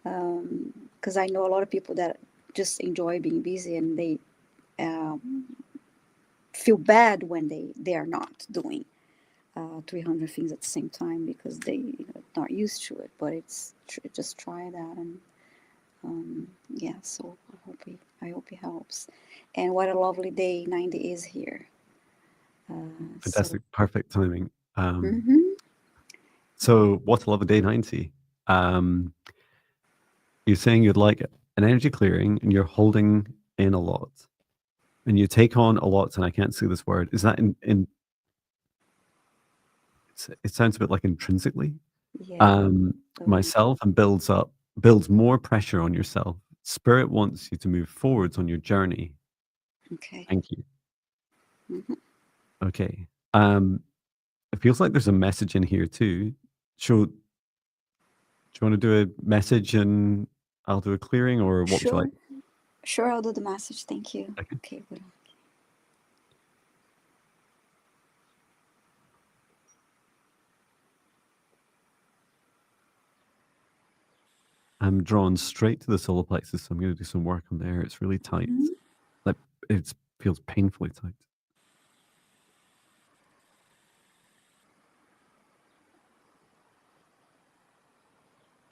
Because I know a lot of people that just enjoy being busy and they um, feel bad when they are not doing 300 things at the same time because they not used to it. But it's just try that and yeah. So I hope it helps. And what a lovely day 90 is here. So Fantastic, perfect timing. hmm So, what's a love a day 90? Um, you're saying you'd like an energy clearing and you're holding in a lot and you take on a lot, and I can't see this word. Is that in it sounds a bit like intrinsically? yeah. So Myself and builds more pressure on yourself. Spirit wants you to move forwards on your journey. okay. Thank you. hmm Okay. Um, it feels like there's a message in here too. So, do you want to do a message and I'll do a clearing, or what would you like? Sure. Sure. I'll do the message. Thank you. Okay. Okay. Good. I'm drawn straight to the solar plexus, so I'm going to do some work on there. It's really tight. hmm Like it feels painfully tight.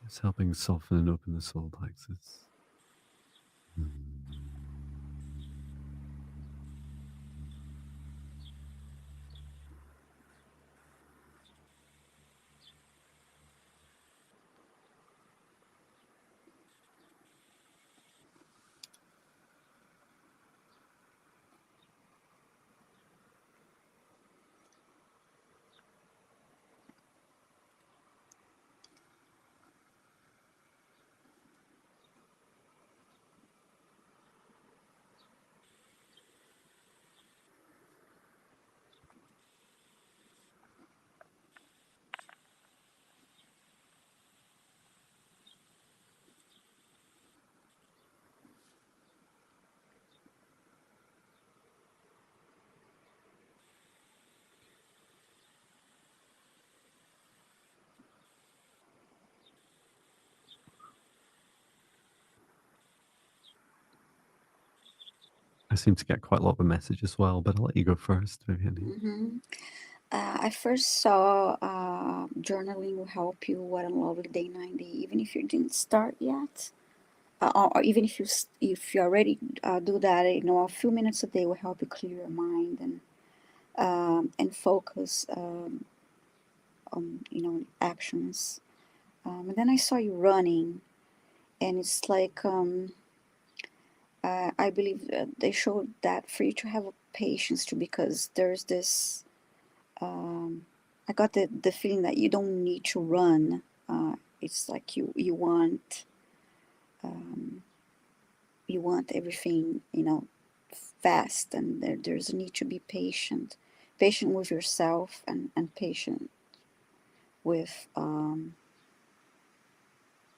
It's helping soften and open the solar plexus. I seem to get quite a lot of a message as well, but I'll let you go first, Viviane. hmm I first saw journaling will help you. What a lovely day 90. Even if you didn't start yet, or even if you already do that, a few minutes a day will help you clear your mind and focus on actions. And then I saw you running, and it's like I believe they showed that for you to have a patience too, because there's this. I got the feeling that you don't need to run. It's like you want everything fast, and there's a need to be patient with yourself and patient with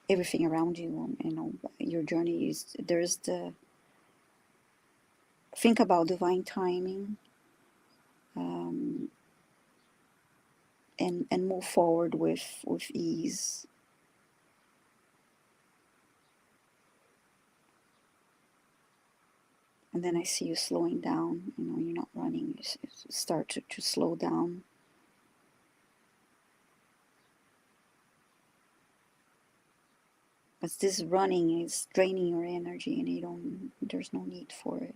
everything around you. Your journey is there's the think about divine timing um, and move forward with ease. And then I see you slowing down. You're not running. You start to slow down. But this running is draining your energy, and you don't. There's no need for it.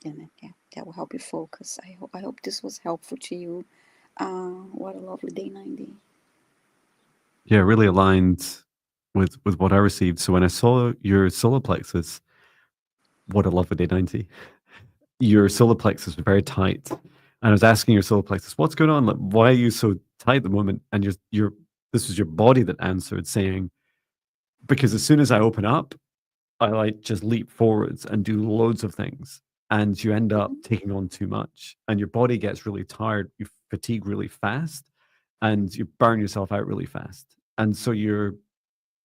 And then, yeah, that will help you focus. I hope this was helpful to you. What a lovely day 90. Yeah, really aligned with what I received. So when I saw your solar plexus, what a lovely day 90. Your solar plexus was very tight. And I was asking your solar plexus, what's going on? Like, why are you so tight at the moment? And this was your body that answered, saying, because as soon as I open up, I like just leap forwards and do loads of things. And you end up Mhm. taking on too much. And your body gets really tired. You fatigue really fast and you burn yourself out really fast. And so you're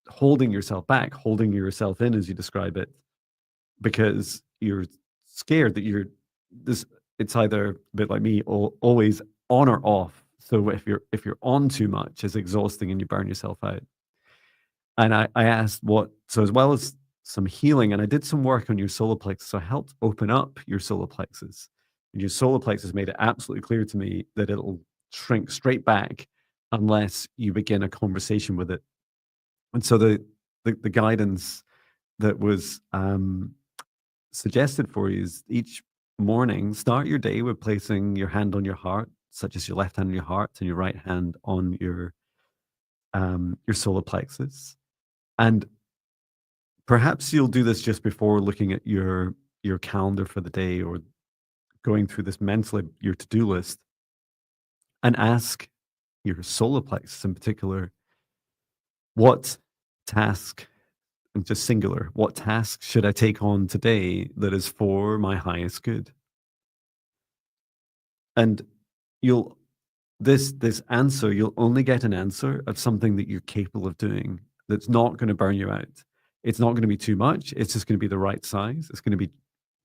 holding yourself back, holding yourself in, as you describe it, because you're scared that you're this. It's either a bit like me, always on or off. So if you're on too much, it's exhausting and you burn yourself out. And I asked what, so as well as some healing, and I did some work on your solar plexus. So I helped open up your solar plexus. And your solar plexus made it absolutely clear to me that it'll shrink straight back unless you begin a conversation with it. And so the guidance that was suggested for you is each morning, start your day with placing your hand on your heart, such as your left hand on your heart and your right hand on your solar plexus. And perhaps you'll do this just before looking at your calendar for the day or going through this mentally, your to-do list, and ask your solar plexus in particular, what task, and just singular, what task should I take on today that is for my highest good? And you'll this answer, you'll only get an answer of something that you're capable of doing that's not going to burn you out. It's not going to be too much. It's just going to be the right size. It's going to be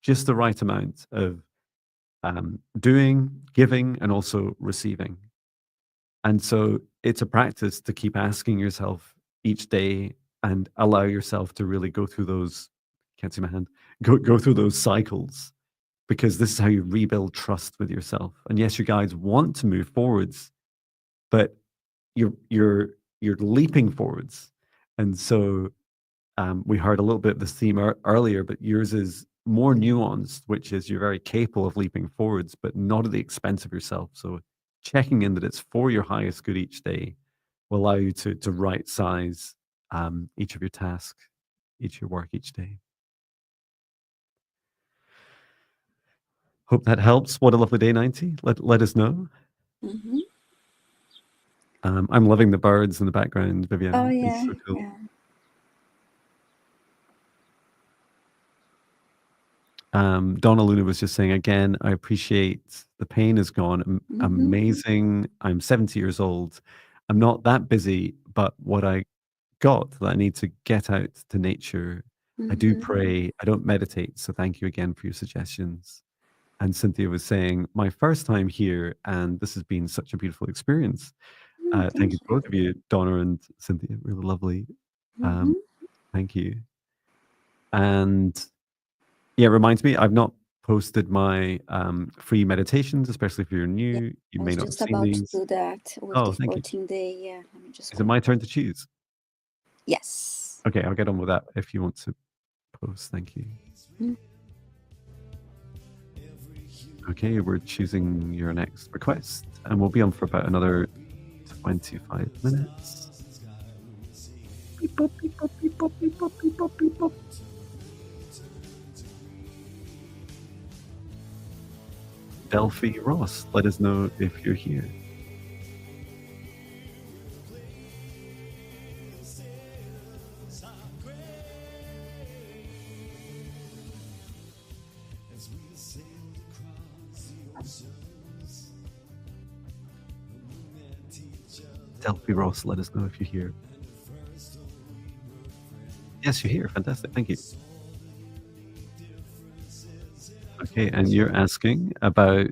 just the right amount of doing, giving, and also receiving. And so it's a practice to keep asking yourself each day and allow yourself to really go through those, can't see my hand, go through those cycles, because this is how you rebuild trust with yourself. And yes, your guides want to move forwards, but you're leaping forwards. And so we heard a little bit of this theme earlier, but yours is more nuanced, which is you're very capable of leaping forwards, but not at the expense of yourself. So checking in that it's for your highest good each day will allow you to right size each of your tasks, each of your work each day. Hope that helps. What a lovely day, 90. Let us know. Mhm. I'm loving the birds in the background, Oh Viviane. It's yeah, so cool. yeah. Donna Luna was just saying again, I appreciate the pain is gone. Mhm. Amazing. I'm 70 years old. I'm not that busy, but what I got that I need to get out to nature. I do Mhm. pray. I don't meditate. So thank you again for your suggestions. And Cynthia was saying, my first time here, and this has been such a beautiful experience. Thank Thank you to you. both of you, Donna and Cynthia. Really lovely. Um, Mhm. thank you. And yeah, it reminds me, I've not posted my free meditations, especially if you're Yeah, new. You I may was not have just seen about to these. do that with the Oh, thank you. 14 day. Yeah, let me just Is it go. my turn to choose? Yes. Okay, I'll get on with that if you want to post. Thank you. Mm. Okay, we're choosing your next request, and we'll be on for about another 25 minutes. Beep, boop, beep, boop, beep, boop, beep, boop, beep, boop, beep, boop. Delphi Ross, let us know if you're here. Delphi Ross, let us know if you're here. Yes, you're here. Fantastic. Thank you. Okay, and you're asking about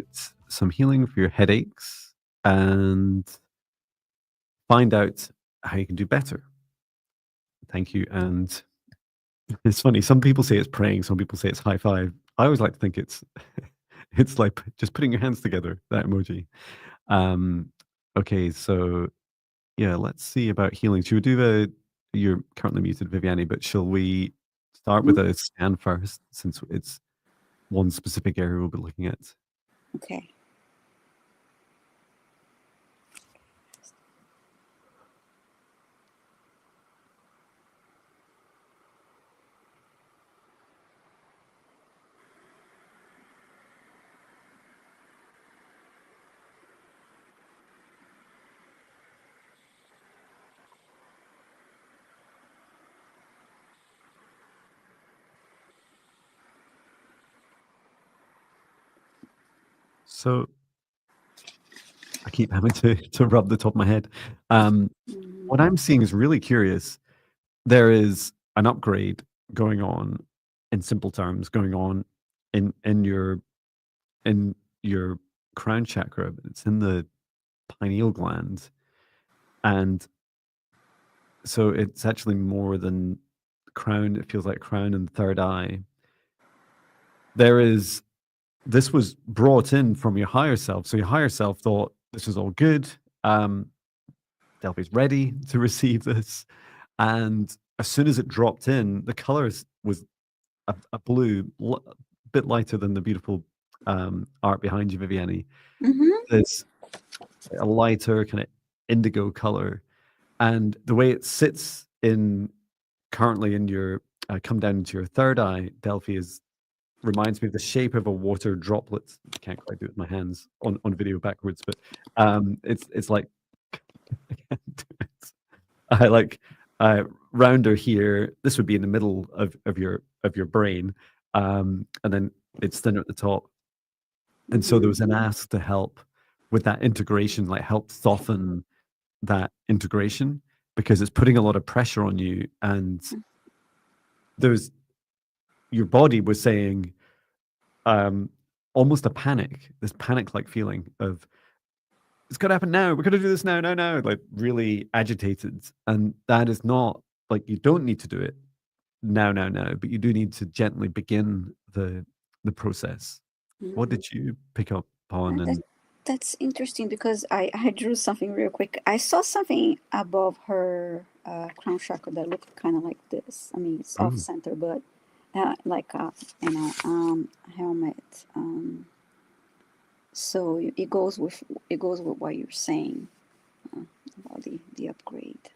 some healing for your headaches and find out how you can do better. Thank you. And it's funny, some people say it's praying, some people say it's high five. I always like to think it's it's like just putting your hands together, that emoji. Um, okay, so yeah, let's see about healing. Should we do the you're currently muted, Viviane, but shall we start with Mhm. a scan first, since it's one specific area we'll be looking at? Okay. So I keep having to rub the top of my head. What I'm seeing is really curious. There is an upgrade going on, in simple terms, going on in your crown chakra. It's in the pineal gland, and so it's actually more than crown. It feels like crown and third eye. This was brought in from your higher self. So your higher self thought this is all good. Delphi's ready to receive this. And as soon as it dropped in, the color was a blue, a bit lighter than the beautiful art behind you, Viviane. Mm-hmm. There's a lighter kind of indigo color. And the way it sits currently in your, come down into your third eye, Delphi reminds me of the shape of a water droplet. I can't quite do it with my hands on video backwards, but it's like I can't do it. I like rounder here. This would be in the middle of your brain, and then it's thinner at the top. And so there was an ask to help with that integration, like help soften that integration because it's putting a lot of pressure on you. And there's your body was saying almost this panic-like feeling of it's got to happen now. We're going to do this now, now, like really agitated. And that is not like you don't need to do it now, but you do need to gently begin the process. What did you pick up on? And That's interesting because I drew something real quick. I saw something above her crown chakra that looked kind of like this. I mean, it's off center, but like a helmet. So it goes with what you're saying about the upgrade.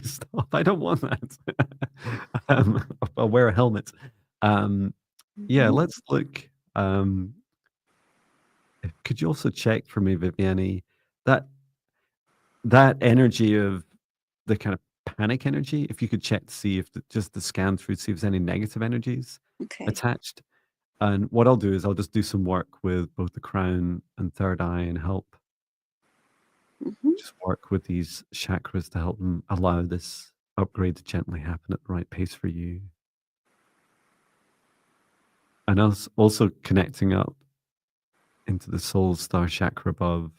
Stop! I don't want that. I'll wear a helmet. Yeah, let's look. Could you also check for me, Viviane, that energy of the kind of panic energy? If you could check to see if just the scan through, see if there's any negative energies attached. And what I'll do is I'll just do some work with both the crown and third eye and help just work with these chakras to help them allow this upgrade to gently happen at the right pace for you. And also connecting up into the soul star chakra above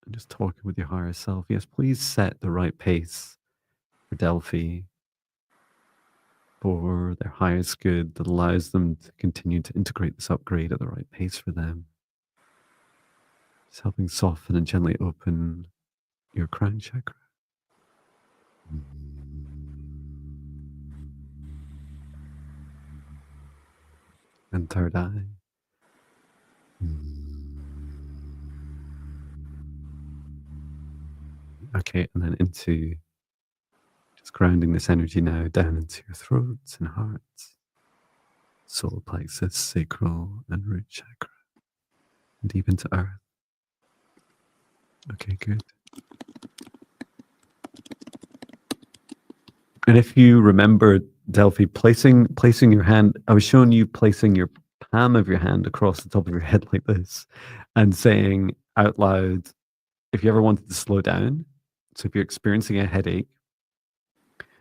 and just talking with your higher self. Yes, please set the right pace for Delphi, for their highest good that allows them to continue to integrate this upgrade at the right pace for them. Just helping soften and gently open your crown chakra. And third eye. Okay, and then into just grounding this energy now down into your throats and hearts, solar plexus, sacral, and root chakra, deep into earth. Okay, good. And if you remember, Delphi, placing your hand, I was showing you placing your palm of your hand across the top of your head like this and saying out loud, if you ever wanted to slow down, so if you're experiencing a headache,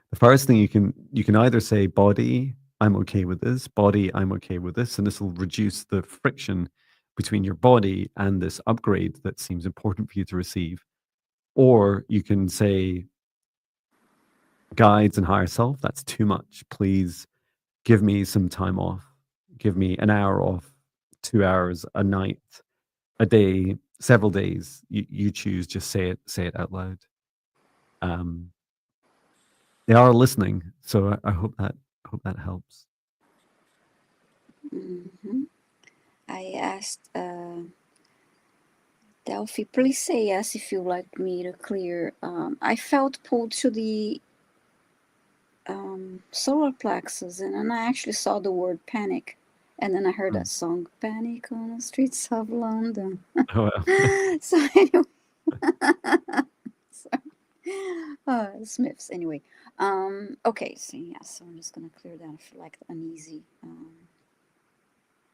the first thing you can either say, body, I'm okay with this, body, I'm okay with this, and this will reduce the friction between your body and this upgrade that seems important for you to receive. Or you can say, guides and higher self, that's too much. Please give me some time off. Give me an hour off, 2 hours, a night, a day, several days. You choose, just say it out loud. They are listening, so I hope that helps. I asked Delphi, please say yes if you'd like me to clear. I felt pulled to the solar plexus, and then I actually saw the word panic. And then I heard that song, Panic on the Streets of London. Oh, well. So anyway, Smiths. Anyway, okay. So yeah, so I'm just gonna clear that. I feel like uneasy.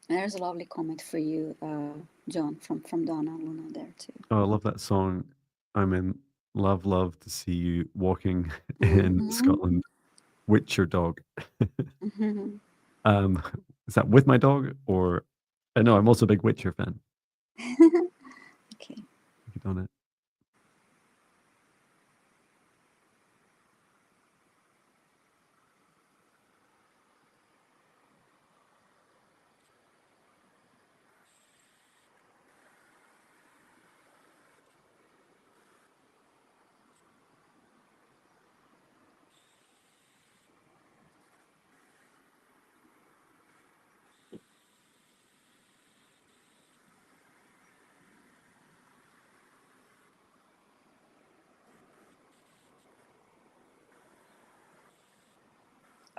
There's a lovely comment for you, John, from Donna Luna there too. Oh, I love that song. I'm in love, love to see you walking in Mm-hmm. Scotland with your dog. Mm-hmm. Um, is that with my dog or? No, I'm also a big Witcher fan. Okay. Thank you, Donna.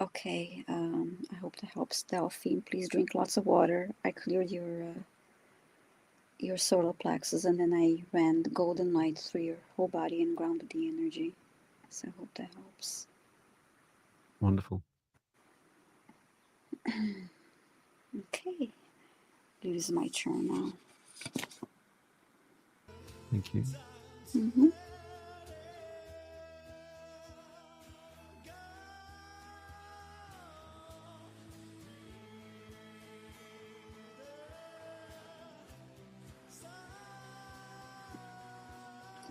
Okay. I hope that helps, Delphine. Please drink lots of water. I cleared your solar plexus, and then I ran the golden light through your whole body and grounded the energy. So I hope that helps. Wonderful. Okay. It is my turn now. Thank you. Mm-hmm.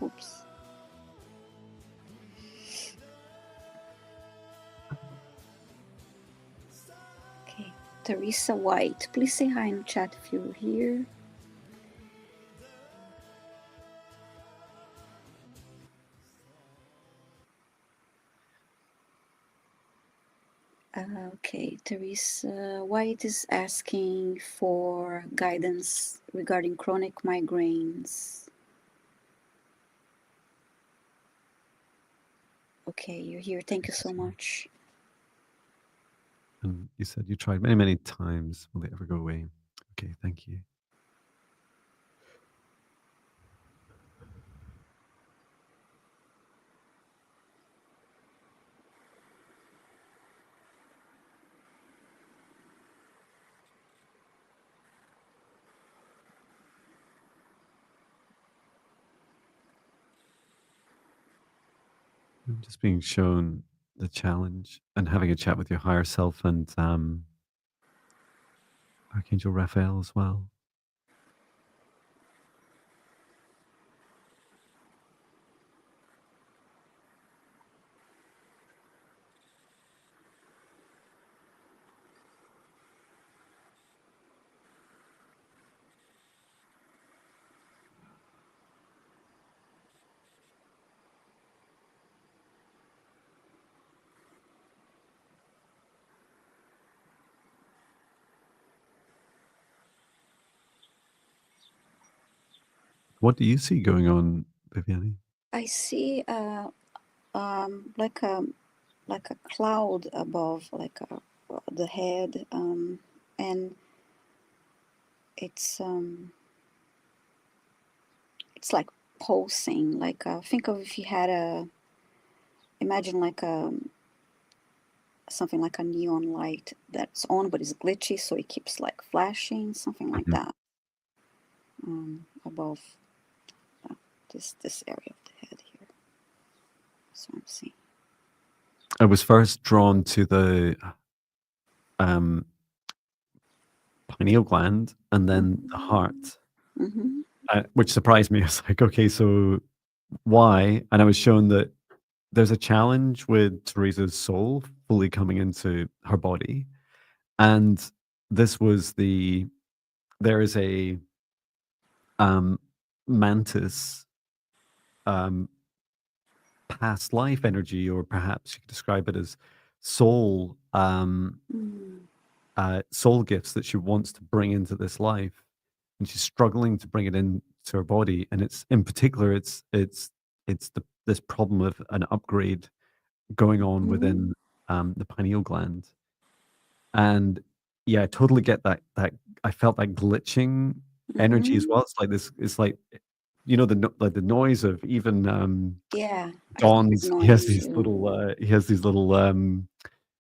Oops. Okay. Teresa White. Please say hi in the chat if you're here. Okay, Teresa White is asking for guidance regarding chronic migraines. Okay, you're here. Thank you so much. And you said you tried many, many times. Will they ever go away? Okay, thank you. I'm just being shown the challenge and having a chat with your higher self and Archangel Raphael as well. What do you see going on, Viviane? I see like a cloud above, like the head, and it's it's like pulsing. Like think of if you had a imagine like a something like a neon light that's on but is glitchy, so it keeps like flashing, something like Mhm. that, above this area of the head here. So I'm seeing. I was first drawn to the um, pineal gland and then the heart, Mm-hmm. which surprised me. I was like, okay, so why? And I was shown that there's a challenge with Teresa's soul fully coming into her body. And this was there is a um, mantis um, past life energy, or perhaps you could describe it as soul Mm. soul gifts that she wants to bring into this life, and she's struggling to bring it into her body. And it's in particular, it's this problem of an upgrade going on Mm. within the pineal gland. And yeah, I totally get that I felt that glitching energy as Mm-hmm. well. It's like this. It's like like the noise of even Yeah, I heard Dawn's. noise He too. has these little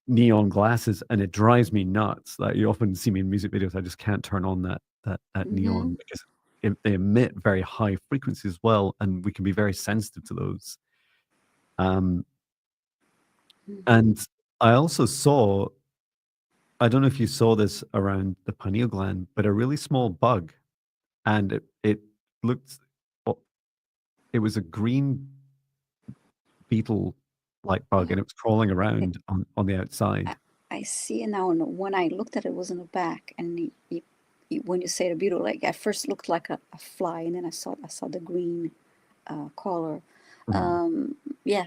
neon glasses, and it drives me nuts. Like you often see me in music videos, I just can't turn on that Mm-hmm. neon because they emit very high frequencies as well, and we can be very sensitive to those. Um, Mm-hmm. and I also saw, I don't know if you saw this around the pineal gland, but a really small bug, and it looked, well, it was a green beetle like bug, and Oh, it was crawling it, around on the I, outside. I see it now. And when I looked at it, it was in the back. And when you say the beetle, like at first looked like a fly, and then I saw the green color. Mhm. Um, yeah.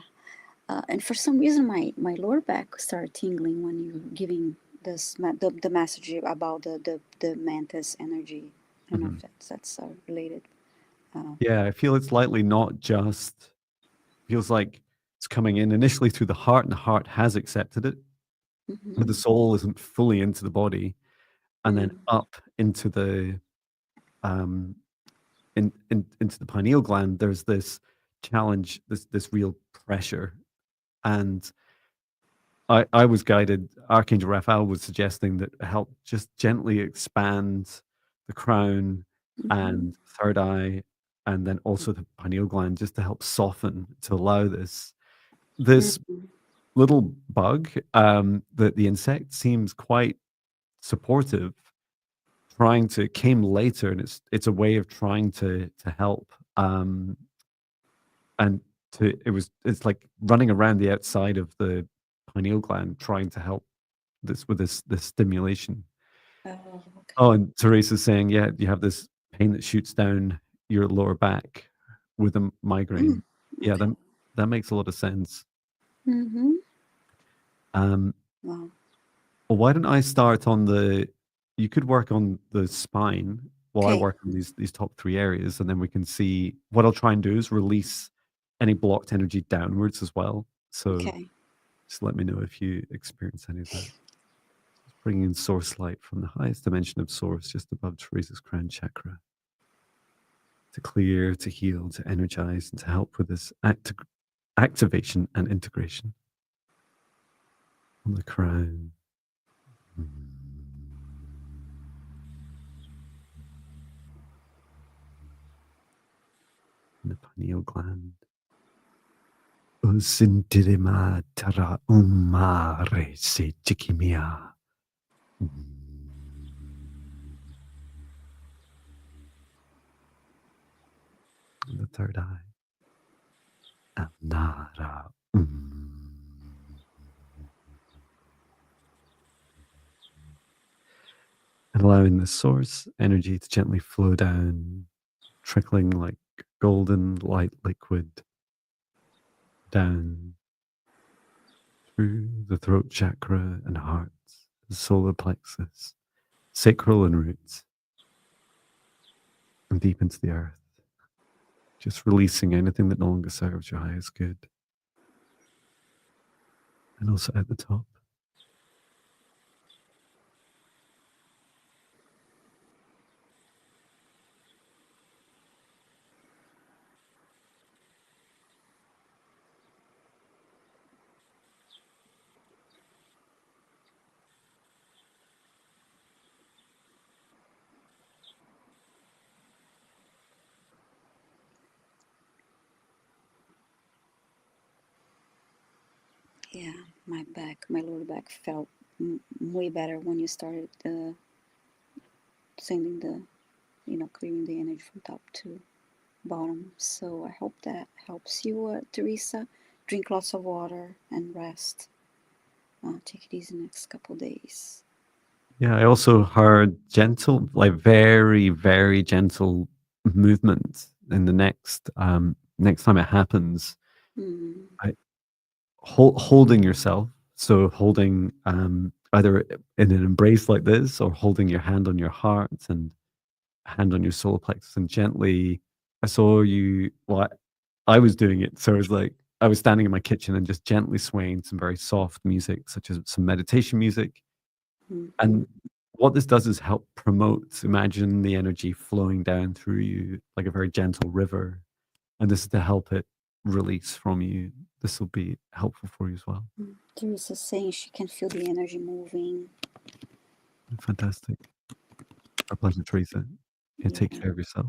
And for some reason, my lower back started tingling when you were giving the message about the mantis energy. I don't know Mhm. if that's related. Uh, Yeah, I feel it's likely not just, feels like it's coming in initially through the heart, and the heart has accepted it, but mm-hmm. the soul isn't fully into the body, and then Mm, up into the um into the pineal gland. There's this challenge, this real pressure, and I was guided. Archangel Raphael was suggesting that help just gently expand the crown mm-hmm. and third eye, and then also the pineal gland, just to help soften, to allow this Mm-hmm. little bug, the insect seems quite supportive, trying to, came later, and it's a way of trying to help, and it's like running around the outside of the pineal gland, trying to help this with this stimulation. Oh, Oh, okay. and Teresa's saying, yeah, you have this pain that shoots down your lower back with a Mm, migraine. Yeah, okay. that makes a lot of sense. Mm-hmm. Um, Wow. well, why don't I start on the, you could work on the spine while I Okay. work on these top three areas, and then we can see, what I'll try and do is release any blocked energy downwards as well. So Okay. just let me know if you experience any of that. Just bringing in source light from the highest dimension of source, just above Teresa's crown chakra, to clear, to heal, to energize, and to help with this activation and integration on the crown, and the pineal gland. Usintirima tara umare se chikimia. And the third eye. Amnara. And allowing the source energy to gently flow down, trickling like golden light liquid down through the throat chakra and heart, the solar plexus, sacral and roots, and deep into the earth. Just releasing anything that no longer serves your highest good. And also at the top. Yeah, my lower back felt way better when you started sending clearing the energy from top to bottom. So I hope that helps you, Teresa. Drink lots of water and rest. Take it easy next couple days. Yeah, I also heard gentle, like very, very gentle movement in the next time it happens. Mm, I, holding yourself, so holding either in an embrace like this, or holding your hand on your heart and hand on your solar plexus, and gently. I saw you. Well, I was doing it, so it was like I was standing in my kitchen and just gently swaying some very soft music, such as some meditation music. mm-hmm. And what this does is help promote, imagine the energy flowing down through you like a very gentle river. And this is to help it release from you this will be helpful for you as well. Teresa saying she can feel the energy moving. Fantastic. Our pleasure, Teresa. Yeah, take Yeah. care of yourself.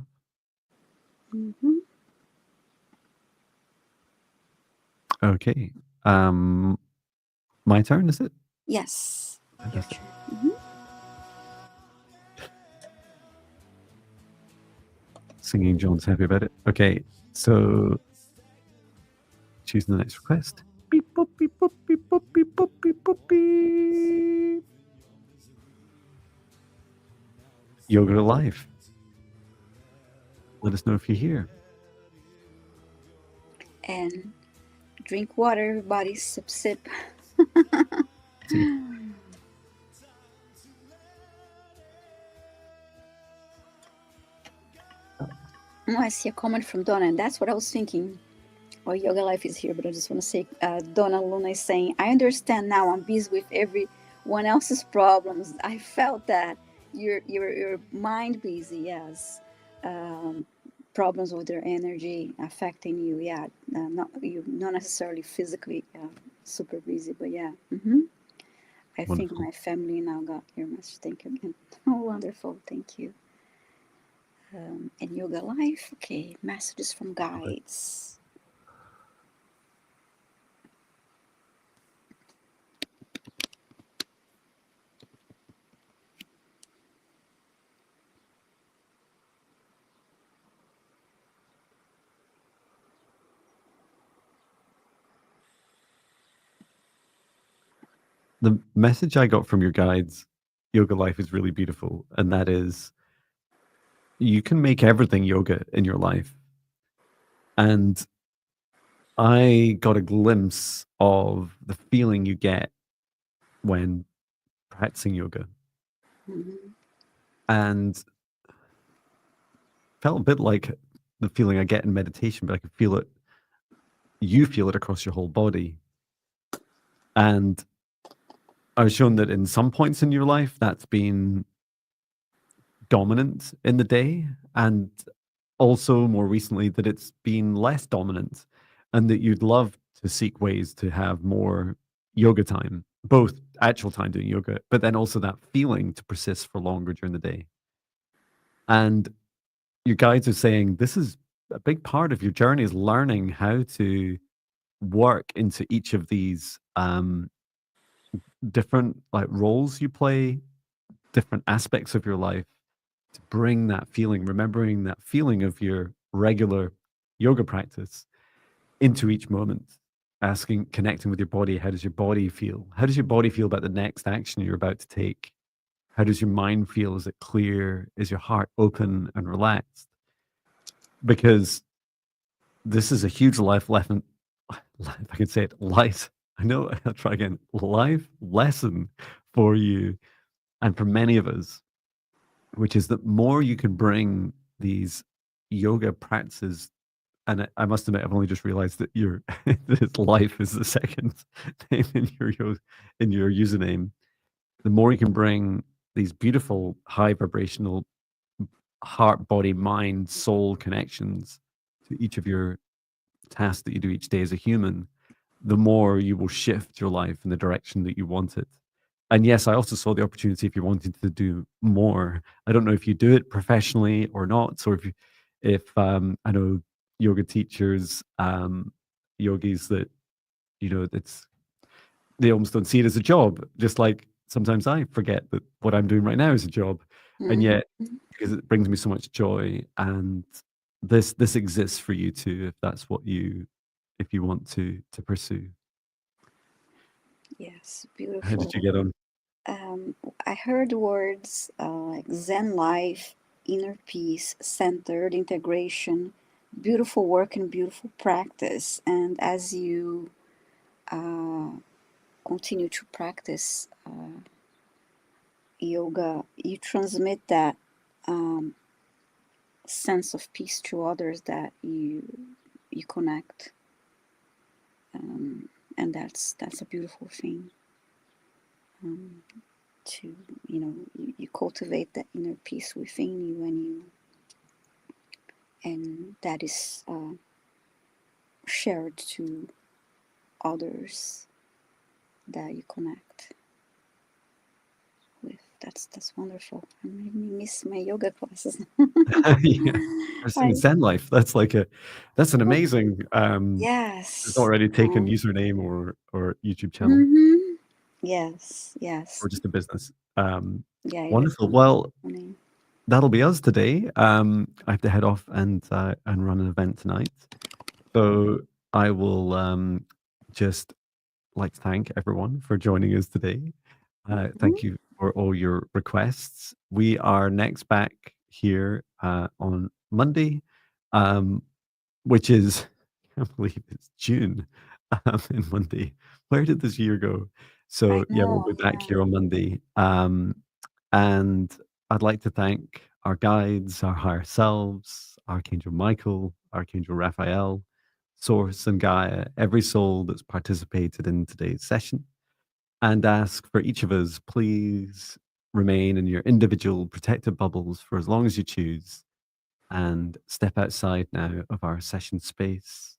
Mm-hmm. Okay. My turn, is it? Yes. Your Fantastic. turn. Mm-hmm. Singing John's happy about it. Okay, so choosing the next request. Beep, boop, beep, boop, beep, boop, beep, boop, beep, boop, beep. Yoga Life. Let us know if you're here. And drink water, everybody. Sip, sip. See. Oh, I see a comment from Donna, and that's what I was thinking. Well, Yoga Life is here, but I just want to say, Donna Luna is saying, I understand now. I'm busy with everyone else's problems. I felt that your mind busy, yes. Problems with their energy affecting you, yeah. Not necessarily physically super busy, but yeah. I think Wonderful. my family now got your message. Thank you again. Oh, wonderful. Thank you. And Yoga Life, okay. Messages from guides. The message I got from your guides, Yoga Life, is really beautiful. And that is, you can make everything yoga in your life. And I got a glimpse of the feeling you get when practicing yoga. Mm-hmm. And felt a bit like the feeling I get in meditation, but I could feel it. You feel it across your whole body. And I was shown that in some points in your life, that's been dominant in the day. And also more recently, that it's been less dominant and that you'd love to seek ways to have more yoga time, both actual time doing yoga, but then also that feeling to persist for longer during the day. And your guides are saying this is a big part of your journey is learning how to work into each of these different like roles you play, different aspects of your life to bring that feeling, remembering that feeling of your regular yoga practice into each moment, asking, connecting with your body. How does your body feel? How does your body feel about the next action you're about to take? How does your mind feel? Is it clear? Is your heart open and relaxed? Because this is a huge life lesson. If I can say it, life. I know. I'll try again. Life lesson for you and for many of us, which is that more you can bring these yoga practices. And I must admit, I've only just realized that your this life is the second name in your username. The more you can bring these beautiful high vibrational heart, body, mind, soul connections to each of your tasks that you do each day as a human, the more you will shift your life in the direction that you want it. And yes, I also saw the opportunity if you're wanting to do more. I don't know if you do it professionally or not. So if I know yoga teachers, yogis that it's they almost don't see it as a job. Just like sometimes I forget that what I'm doing right now is a job, and Mm-hmm. yet because it brings me so much joy, and this exists for you too, if that's what if you want to pursue. Yes, How did you beautiful. get on? I heard words like Zen life, inner peace, centered, integration, beautiful work and beautiful practice. And as you continue to practice yoga, you transmit that sense of peace to others that you connect, and that's a beautiful thing. To you cultivate that inner peace within you, and that is shared to others that you connect with. That's wonderful. I made me miss my yoga classes. Yeah. Or I Zen Life. That's an oh, amazing it's yes. already taken username or YouTube channel Mm-hmm. Yes, yes. or just a business. Yeah, it is Wonderful. a Well, name. that'll be us today. I have to head off and run an event tonight. So I will just like to thank everyone for joining us today. Mm-hmm. Thank you for all your requests. We are next back here on Monday, um, which is, I can't believe it's June in Monday. Where did this year go? I So, yeah, we'll know, be back yeah. here on Monday. And I'd like to thank our guides, our higher selves, Archangel Michael, Archangel Raphael, Source and Gaia, every soul that's participated in today's session, and ask for each of us, please remain in your individual protected bubbles for as long as you choose and step outside now of our session space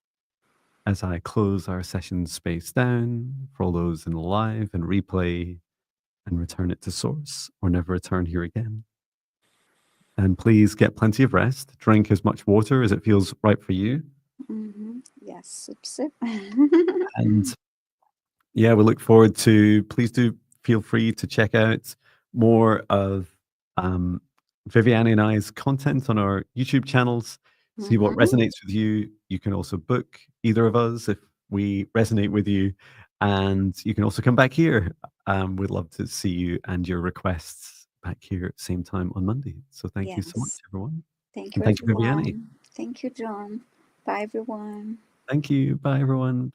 as I close our session space down for all those in the live and replay and return it to source or never return here again. And please get plenty of rest. Drink as much water as it feels right for you. Mm-hmm. Yes, sip, sip. And yeah, we look forward to, please do feel free to check out more of um, Viviane and I's content on our YouTube channels, see what Mm-hmm. resonates with you. You can also book either of us if we resonate with you. And you can also come back here. We'd love to see you and your requests back here at the same time on Monday. So thank you so much, Yes. everyone. Thank And you, thank you, Viviane. everyone. Thank you, John. Bye, everyone. Thank you. Bye, everyone. Bye.